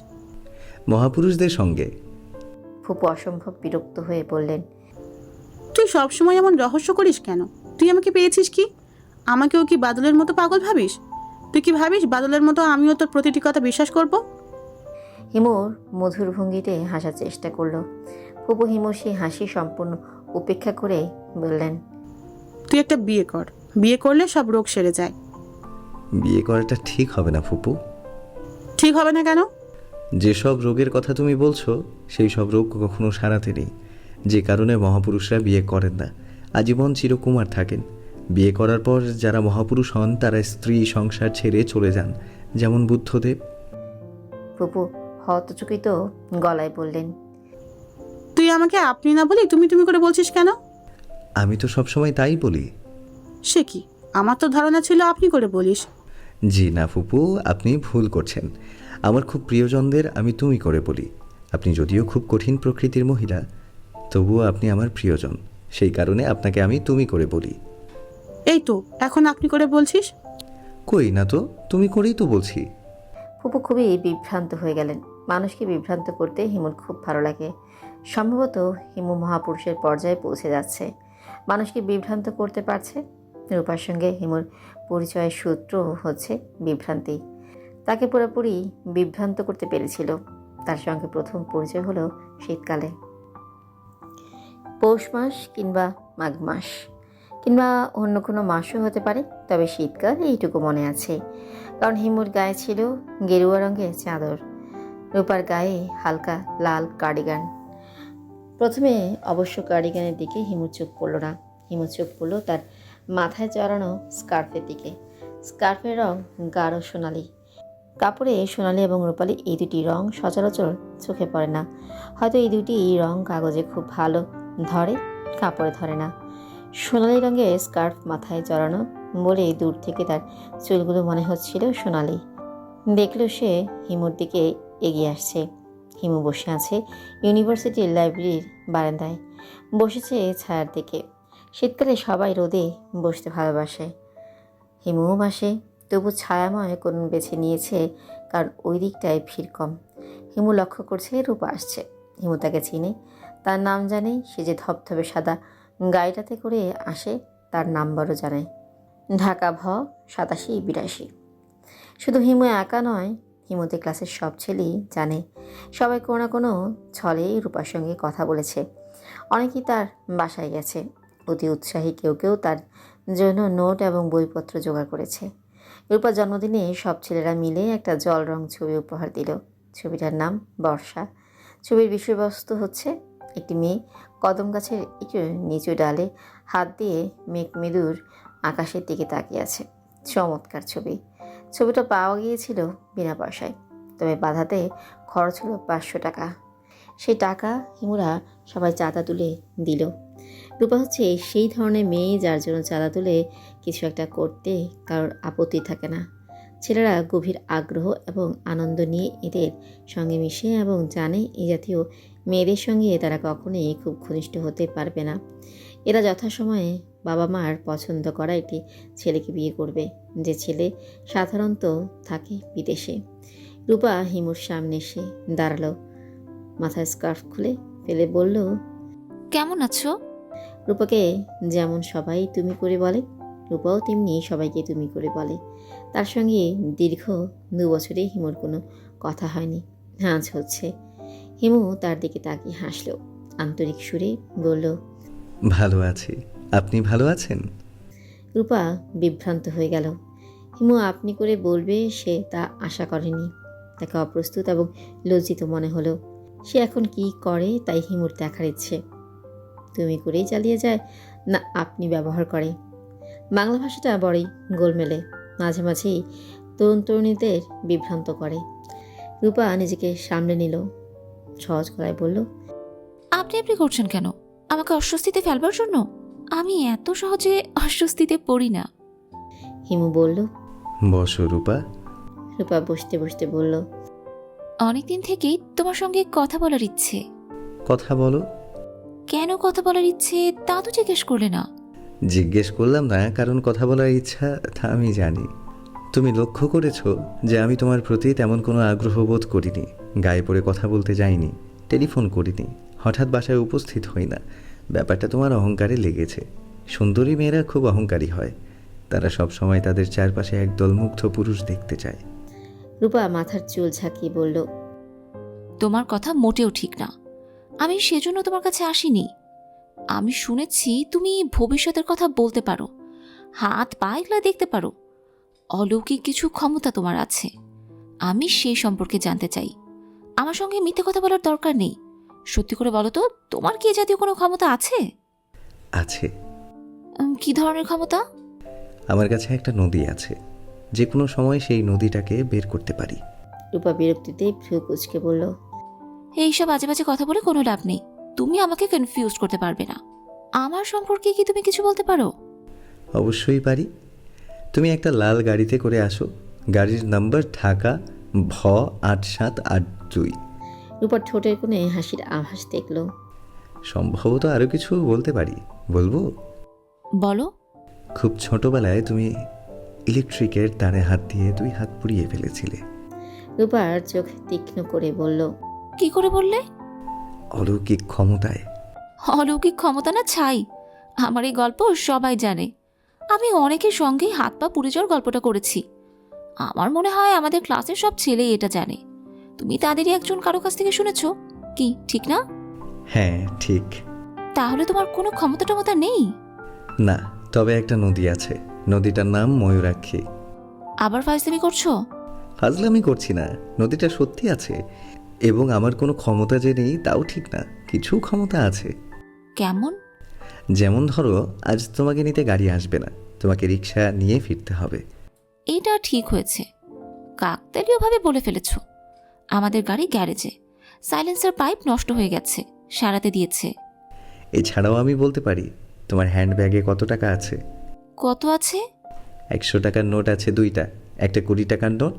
মহাপুরুষদের সঙ্গে। ফুপু অসম্ভব বিরক্ত হয়ে বললেন, তুই সবসময় এমন রহস্য করিস কেন? তুই আমাকে পেয়েছিস কি? আমাকেও কি বাদলের মতো পাগল ভাবিস? তুই কি ভাবিস বাদলের মতো আমিও তোর প্রতিটি কথা বিশ্বাস করব? হিমুর মধুর ভঙ্গিতে হাসার চেষ্টা করলো। ফুপু হিমুর সেই হাসি সম্পূর্ণ উপেক্ষা করে বললেন, তুই একটা বিয়ে কর, বিয়ে করলে সব রোগ সেরে যায়। বিয়ে করাটা ঠিক হবে না ফুপু। ঠিক হবে না কেন? যেসব রোগের কথা তুমি বলছো সেই সব রোগ কখনো সারাতে নেই, যে কারণে মহাপুরুষরা বিয়ে করেন না, আজীবন চিরকুমার থাকেন। বিয়ে করার পর যারা মহাপুরুষ হন তারা স্ত্রী সংসার ছেড়ে চলে যান, যেমন বুদ্ধদেব। ফুপু হতচকিত গলায় বললেন, তুই আমাকে আপনি না বলি তুমি তুমি করে বলছিস কেন? আমি তো সবসময় তাই বলি। সে কি, আমার তো ধারণা ছিল আপনি করে বলিস। জি না ফুপু, আপনি ভুল করছেন। আমার খুব প্রিয়জনদের আমি তুমি করে বলি। আপনি যদিও খুব কঠিন প্রকৃতির মহিলা, তবুও আপনি আমার প্রিয়জন, সেই কারণে আপনাকে আমি তুমি করে বলি। এই তো এখন আপনি করে বলছিস। কই না তো, তুমি করেই তো বলছি। ফুপু খুবই বিভ্রান্ত হয়ে গেলেন। মানুষকে বিভ্রান্ত করতে হিমুর খুব ভালো লাগে। সম্ভবত হিমু মহাপুরুষের পর্যায়ে পৌঁছে যাচ্ছে, মানুষকে বিভ্রান্ত করতে পারছে। রূপার সঙ্গে হিমুর পরিচয়ের সূত্র হচ্ছে বিভ্রান্তি। তাকে পুরোপুরি বিভ্রান্ত করতে পেরেছিল। তার সঙ্গে প্রথম পরিচয় হলো শীতকালে, পৌষ মাস কিংবা মাঘ মাস, কিংবা অন্য কোনো মাসও হতে পারে। তবে শীতকাল এইটুকু মনে আছে, কারণ হিমুর গায়ে ছিল গেরুয়া রঙের চাদর, রূপার গায়ে হালকা লাল কার্ডিগান। প্রথমে অবশ্য কার্ডিগানের দিকে হিমুর চোখ পড়ল না। হিমুর চোখ পড়ল তার মাথায় চড়ানো স্কার্ফের দিকে। স্কার্ফের রং গাঢ় সোনালি। কাপড়ে সোনালি এবং রূপালি এই দুটি রং সচরাচর চোখে পড়ে না। হয়তো এই দুটি রং কাগজে খুব ভালো ধরে, কাপড়ে ধরে না। সোনালি রঙের স্কার্ফ মাথায় জড়ানো বলে দূর থেকে তার চুলগুলো মনে হচ্ছিল সোনালি। দেখল সে হিমুর দিকে এগিয়ে আসছে। হিমু বসে আছে ইউনিভার্সিটির লাইব্রেরির বারান্দায়, বসেছে ছায়ার দিকে। শীতকালে সবাই রোদে বসতে ভালোবাসে, হিমুও বাসে, তবু ছায়াময় কোন বেছে নিয়েছে, কারণ ওই দিকটায় ভিড় কম। হিমু লক্ষ্য করছে রূপা আসছে। হিমু তাকে চিনে, তার নাম জানে। সে যে ধবধবে সাদা গাড়িটাতে করে আসে, তার নাম্বারও জানে, ঢাকা ভ 8782। শুধু হিমু একা নয়, হিমুতে ক্লাসের সব ছেলেই জানে। সবাই কোনো না কোনো ছলে রূপার সঙ্গে কথা বলেছে। অনেকেই তার বাসায় গেছে। অতি উৎসাহী কেউ কেউ তার জন্য নোট এবং বইপত্র জোগাড় করেছে। রূপার জন্মদিনে সব ছেলেরা মিলে একটা জল রং ছবি উপহার দিল। ছবিটার নাম বর্ষা। ছবির বিষয়বস্তু হচ্ছে একটি মেয়ে কদম গাছের একটু নিচু ডালে হাত দিয়ে মেঘমেদুর আকাশের দিকে তাকিয়ে আছে। চমৎকার ছবি। ছবিটা পাওয়া গিয়েছিল বিনা পয়সায়, তবে বাঁধাতে খরচ হলো 500 টাকা। সেই টাকা হিমুরা সবাই চাঁদা তুলে দিল। রূপা হচ্ছে সেই ধরনের মেয়ে যার জন্য চাঁদা তুলে কিছু একটা করতে কারোর আপত্তি থাকে না। ছেলেরা গভীর আগ্রহ এবং আনন্দ নিয়ে এদের সঙ্গে মিশে এবং জানে এই জাতীয় মেয়েদের সঙ্গে তারা কখনোই খুব ঘনিষ্ঠ হতে পারবে না। এরা যথাসময়ে বাবা মার পছন্দ করা একটি ছেলেকে বিয়ে করবে, যে ছেলে সাধারণত থাকে বিদেশে। রূপা হিমুর সামনে এসে দাঁড়ালো, মাথায় স্কার্ফ খুলে ফেলে বলল, কেমন আছো? রূপাকে যেমন সবাই তুমি করে বলে, রূপাও তেমনি সবাইকে তুমি করে বলে। তার সঙ্গে দীর্ঘ 2 বছরে হিমুর কোনো কথা হয়নি, আজ হচ্ছে। হিমু তার দিকে তাকিয়ে হাসলো, আন্তরিক সুরে বলল, ভালো আছি, আপনি ভালো আছেন? রূপা বিভ্রান্ত হয়ে গেল। হিমু আপনি করে বলবে সে তা আশা করেনি। তাকে অপ্রস্তুত এবং লজ্জিত মনে হলো। সে এখন কি করে তাই হিমুর দেখার ইচ্ছে। তুমি করেই চালিয়ে যায় না আপনি ব্যবহার করে। বাংলা ভাষাটা বড়ই গোলমেলে, মাঝে মাঝেই তরুণ তরুণীদের বিভ্রান্ত করে। রূপা নিজেকে সামনে নিল, সহজ গলায় বলল, আপনি আপনি করছেন কেন? আমাকে অস্বস্তিতে ফেলবার জন্য? আমি এত সহজে অস্বস্তিতে পড়ি না। হিমু বলল, বসো রূপা। রূপা বসতে বসতে বলল, অনেকদিন থেকেই তোমার সঙ্গে কথা বলার ইচ্ছে। কথা বলো। কেন কথা বলার ইচ্ছে তা তো জিজ্ঞেস করলে না। জিজ্ঞেস করলাম না, কারণ কথা বলার ইচ্ছা তা আমি জানি। তুমি লক্ষ্য করেছো যে আমি তোমার প্রতি তেমন কোনো আগ্রহ বোধ করিনি, গায়ে পড়ে কথা বলতে যাইনি, টেলিফোন করিনি, হঠাৎ বাসায় উপস্থিত হই না। ব্যাপারটা তোমার অহংকারে লেগেছে। সুন্দরী মেয়েরা খুব অহংকারী হয়, তারা সব সময় তাদের চারপাশে একদল মুগ্ধ পুরুষ দেখতে চায়। রূপা মাথার চুল ঝাঁকিয়ে বলল, তোমার কথা মোটেও ঠিক না। আমি সেজন্য তোমার কাছে আসিনি। আমি শুনেছি তুমি ভবিষ্যতের কথা বলতে পারো, হাত পা এগুলা দেখতে পারো, অলৌকিক কিছু ক্ষমতা তোমার আছে। আমি সেই সম্পর্কে জানতে চাই। আমার সঙ্গে মিথ্যে কথা বলার দরকার নেই। সত্যি করে বলো তো, তোমার কি এ জাতীয় কোনো ক্ষমতা আছে? আছে। কি ধরনের ক্ষমতা? আমার কাছে একটা নদী আছে, যে কোনো সময় সেই নদীটাকে বের করতে পারি। রূপা বিরক্তিতে ভ্রু কুঁচকে বলল, এইসব বাজে বাজে কথা বলে কোনো লাভ নেই। তুমি আমাকে কনফিউজ করতে পারবে না। আমার সম্পর্কে কি তুমি কিছু বলতে পারো? অবশ্যই পারি। তুমি একটা লাল গাড়িতে করে আসো, গাড়ির নাম্বার ঢাকা ভ 8782। রূপার ঠোঁটের কোণে হাসির আভাস দেখল। সম্ভবত আরও কিছু বলতে পারি, বলবো? বলো। খুব ছোটবেলায় তুমি ইলেকট্রিকের তারে হাত দিয়ে 2 হাত পুড়িয়ে ফেলেছিলে। রূপার চোখ তীক্ষ্ণ করে বলল, কি করে বললে? অলৌকিক ক্ষমতায়। অলৌকিক ক্ষমতা না ছাই। আমার এই গল্প সবাই জানে। আমি অনেকের সঙ্গেই হাত পা পুড়ে যাওয়ার গল্পটা করেছি। আমার মনে হয় আমাদের ক্লাসের সব ছেলেই এটা জানে। তুমি তাদেরই একজন কারো কাছ থেকে শুনেছ কি, ঠিক না? হ্যাঁ ঠিক। তাহলে তোমার কোনো ক্ষমতা টমতা নেই? না, তবে একটা নদী আছে, নদীটার নাম ময়ূরাক্ষী। আবার ফাজলামি করছো? ফাজলামি করছি না, নদীটা সত্যি আছে। এবং আমার কোনো ক্ষমতা যে নেই তাও ঠিক না, কিছু ক্ষমতা আছে। কেমন? যেমন ধরো, আজ তোমাকে নিতে গাড়ি আসবে না, তোমাকে রিক্সা নিয়ে ফিরতে হবে। এটা ঠিক হয়েছে, কাকতালীয়ভাবে বলে ফেলেছ। আমাদের গাড়ি গ্যারেজে, সাইলেন্সার পাইপ নষ্ট হয়ে গেছে, সারাতে দিয়েছে। এছাড়াও আমি বলতে পারি, তোমার হ্যান্ডব্যাগে কত টাকা আছে? কত আছে? 100 টাকার নোট আছে 2টা, একটা 20 টাকার নোট,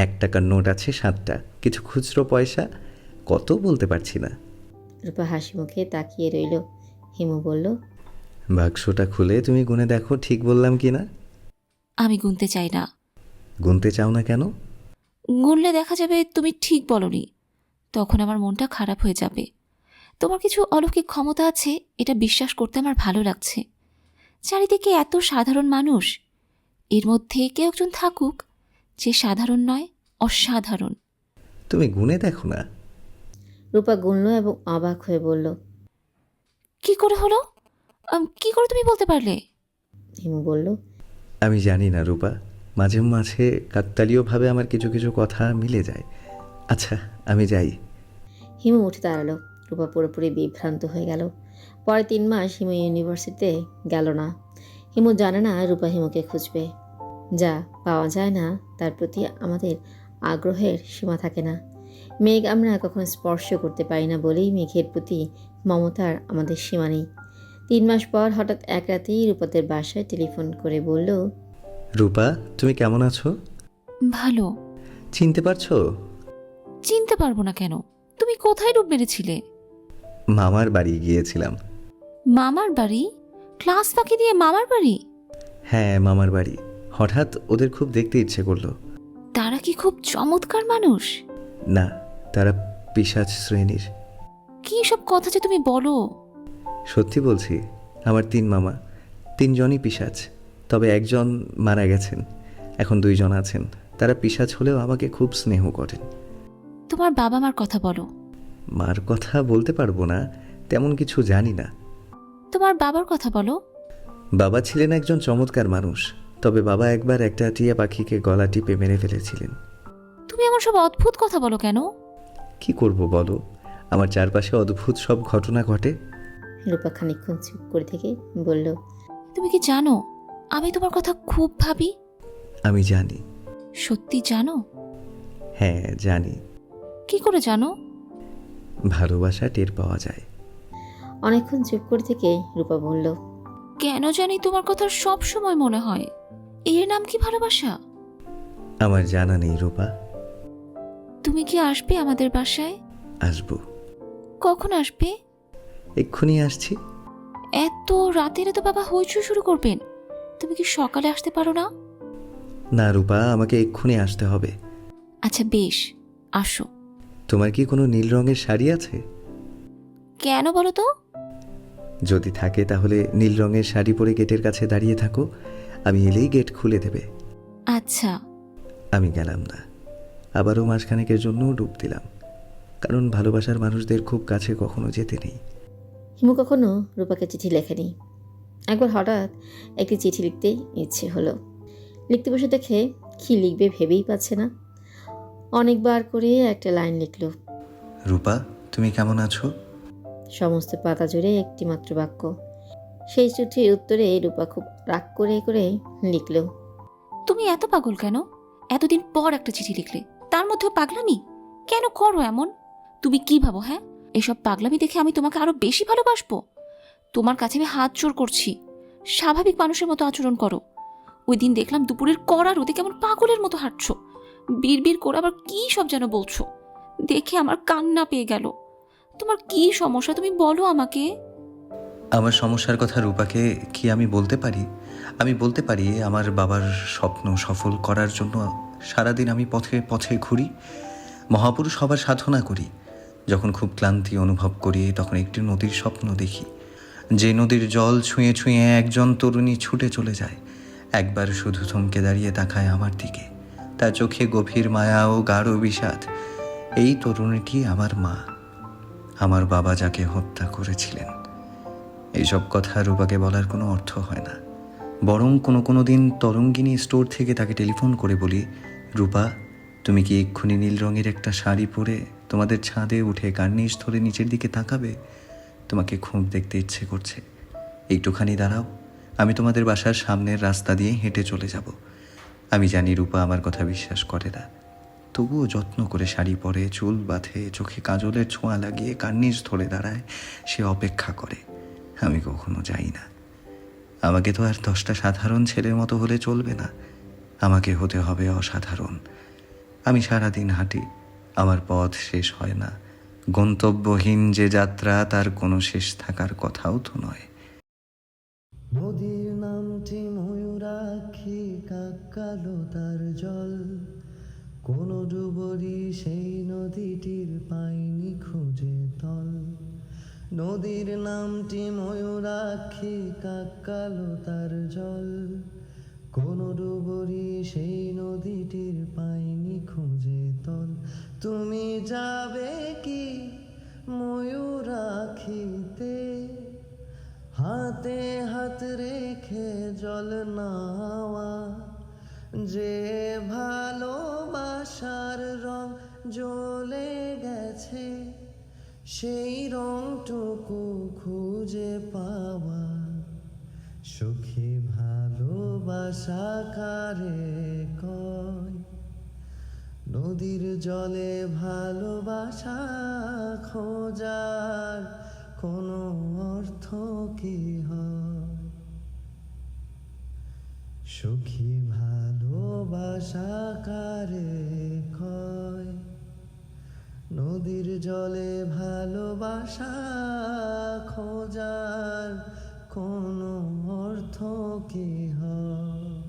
1 টাকার নোট আছে 7টা, কিছু খুচরো পয়সা, কত বলতে পারছি না। রূপা হাসি মুখে তাকিয়ে রইল। হিমু বলল, বাক্সটা খুলে তুমি গুনে দেখো ঠিক বললাম কি না। আমি গুনতে চাই না। গুনতে চাও না কেন? গুনলে দেখা যাবে তুমি ঠিক বলনি, তখন আমার মনটা খারাপ হয়ে যাবে। তোমার কিছু অলৌকিক ক্ষমতা আছে এটা বিশ্বাস করতে আমার ভালো লাগছে। চারিদিকে এত সাধারণ মানুষ, এর মধ্যে কেউ একজন থাকুক যে সাধারণ নয়, অসাধারণ। তুমি গুণে দেখো না। রূপা গুনল এবং অবাক হয়ে বলল, কি করে হলো? কি করে তুমি বলতে পারলে? হিমু বলল, আমি জানি না রূপা, মাঝে মাঝে কাকতালীয়ভাবে আমার কিছু কিছু কথা মিলে যায়। আচ্ছা আমি যাই। হিমু উঠে দাঁড়ালো। রূপা পুরোপুরি বিভ্রান্ত হয়ে গেল। পরে 3 মাস হিমু ইউনিভার্সিটিতে গেল না। হিমু জানে না রূপা হিমুকে খুঁজবে। যা পাওয়া যায় না তার প্রতি আমাদের আগ্রহের সীমা থাকে না। মেঘ আমরা কখনো স্পর্শ করতে পারি না বলেই মেঘের প্রতি মমতার আমাদের সীমা নেই। 3 মাস পর হঠাৎ এক রাতেই রূপাদের বাসায় টেলিফোন করে বলল, রূপা তুমি কেমন আছো? ভালো। চিনতে পারছো? চিনতে পারবো না কেন? তুমি কোথায় ডুব মেরেছিলে? মামার বাড়ি গিয়েছিলাম। মামার বাড়ি? ক্লাস ফাঁকি দিয়ে মামার বাড়ি? হ্যাঁ মামার বাড়ি। হঠাৎ ওদের খুব দেখতে ইচ্ছে করলো। তারা কি খুব চমৎকার মানুষ? না, তারা পিশাচ শ্রেণীর। কি সব কথা যে তুমি বলো? সত্যি বলছি, আমার 3 মামা, 3 জনই পিশাচ। তবে একজন মারা গেছেন, এখন 2 জন আছেন। তারা পিশাচ হলেও আমাকে খুব স্নেহ করেন। তোমার বাবা মার কথা বলো। মার কথা বলতে পারবো না, তেমন কিছু জানি না। তোমার বাবার কথা বলো। বাবা ছিলেন একজন চমৎকার মানুষ, তবে বাবা একবার একটা টিয়া পাখিকে গলা টিপে মেরে ফেলেছিলেন। তুমি এমন সব অদ্ভুত কথা বলো কেন? কি করব বলো, আমার চারপাশে অদ্ভুত সব ঘটনা ঘটে। রূপা খানিকক্ষণ চুপ করে থেকে বলল, তুমি কি জানো আমি তোমার কথা খুব ভাবি? আমি জানি। সত্যি জানো? হ্যাঁ জানি। কি করে জানো? ভালোবাসা টের পাওয়া যায়। অনেকক্ষণ চুপ করে থেকে রূপা বলল, কেন জানি তোমার কথা সব সময় মনে হয়। এর নাম কি ভালোবাসা? আমার জানা নেই রূপা। তুমি কি আসবে আমাদের বাসায়? আসবো। কখন আসবে? এক্ষুনি আসছি। এত রাতের তো বাবা হইচই শুরু করবেন। তুমি কি সকালে আসতে পারো না? না রূপা, আমাকে এক্ষুনি আসতে হবে। আচ্ছা বেশ, আসো। তোমার কি কোনো নীল রঙের শাড়ি আছে? কেন বলো তো? যদি থাকে তাহলে নীল রঙের শাড়ি পরে গেটের কাছে দাঁড়িয়ে থাকো, আমি এলেই গেট খুলে দেবে। আচ্ছা। আমি গেলাম না, আবারও মাসখানেকের জন্য ডুব দিলাম, কারণ ভালোবাসার মানুষদের খুব কাছে কখনো যেতে নেই। হিমু কখনো রূপাকে চিঠি লেখেনি। একবার হঠাৎ একটি চিঠি লিখতে ইচ্ছে হলো। লিখতে বসে দেখে কি লিখবে ভেবেই পাচ্ছে না। অনেকবার করে একটা লাইন লিখল, রূপা তুমি কেমন আছো? সমস্ত পাতা জুড়ে একটি মাত্র বাক্য। সেই চিঠির উত্তরে রূপা খুব রাগ করে করে লিখল, তুমি এত পাগল কেন? এতদিন পর একটা চিঠি লিখলে, তার মধ্যেও পাগলামি কেন করো এমন? তুমি কি ভাবো? হ্যাঁ, এসব পাগলামি দেখে আমি তোমাকে আরো বেশি ভালোবাসবো? তোমার কাছে আমি হাত জোড় করছি, স্বাভাবিক মানুষের মতো আচরণ করো। ওই দিন দেখলাম দুপুরের কড়া রোদে কেমন পাগলের মতো হাঁটছো, বিড়বিড় করে আবার কি সব যেন বলছো। দেখে আমার কান্না পেয়ে গেল। তোমার কি সমস্যা তুমি বলো আমাকে। আমার সমস্যার কথা রূপাকে কি আমি বলতে পারি? আমি বলতে পারি আমার বাবার স্বপ্ন সফল করার জন্য সারাদিন আমি পথে পথে ঘুরি, মহাপুরুষ হবার সাধনা করি। যখন খুব ক্লান্তি অনুভব করি তখন একটি নদীর স্বপ্ন দেখি, যে নদীর জল ছুঁয়ে ছুঁয়ে একজন তরুণী ছুটে চলে যায়, একবার শুধু থমকে দাঁড়িয়ে তাকায় আমার দিকে, তার চোখে গভীর মায়া ও গাঢ় বিষাদ। এই তরুণীটি আমার মা, আমার বাবা যাকে হত্যা করেছিলেন। এইসব কথা রূপাকে বলার কোনো অর্থ হয় না, বরং কোনো দিন তরঙ্গিনী স্টোর থেকে তাকে টেলিফোন করে বলি, রূপা তুমি কি এক্ষুনি নীল রঙের একটা শাড়ি পরে তোমাদের ছাদে উঠে কার্নিশ ধরে নিচের দিকে তাকাবে? তোমাকে খুব দেখতে ইচ্ছে করছে, একটুখানি দাঁড়াও, আমি তোমাদের বাসার সামনের রাস্তা দিয়ে হেঁটে চলে যাব। আমি জানি রূপা আমার কথা বিশ্বাস করে না, তবুও যত্ন করে শাড়ি পরে, চুল বাঁধে, চোখে কাজলের ছোঁয়া লাগিয়ে কার্নিশ ধরে দাঁড়ায়, সে অপেক্ষা করে। আমি কখনো যাই না। আমাকে তো আর 10টা সাধারণ ছেলের মতো হলে চলবে না, আমাকে হতে হবে অসাধারণ। আমি সারাদিন হাঁটি, আমার পথ শেষ হয় না, গন্তব্যহীন যে যাত্রা তার কোনো শেষ থাকার কথাও তো নয়। নদীর নামটি ময়ূরাক্ষী, কাকালো তার জল, কোন ডুবরি সেই নদীটির পাইনি খুঁজে তল। নদীর নামটি ময়ূরাক্ষী, কাকালো তার জল, কোন ডুবুরি সেই নদীটির পাইনি খুঁজে তল। তুমি যাবে কি ময়ূরাক্ষীতে, হাতে হাত রেখে জল নাওয়া, যে ভালোবাসার রং জ্বলে গেছে, সেই রংটুকু খুঁজে পাওয়া। সুখী ভালোবাসা কারে কয়, নদীর জলে ভালোবাসা খোঁজার কোনো অর্থ কি হয়? সুখী ভালোবাসা কারে কয়, নদীর জলে ভালোবাসা খোঁজার কোনো অর্থ কি হয়?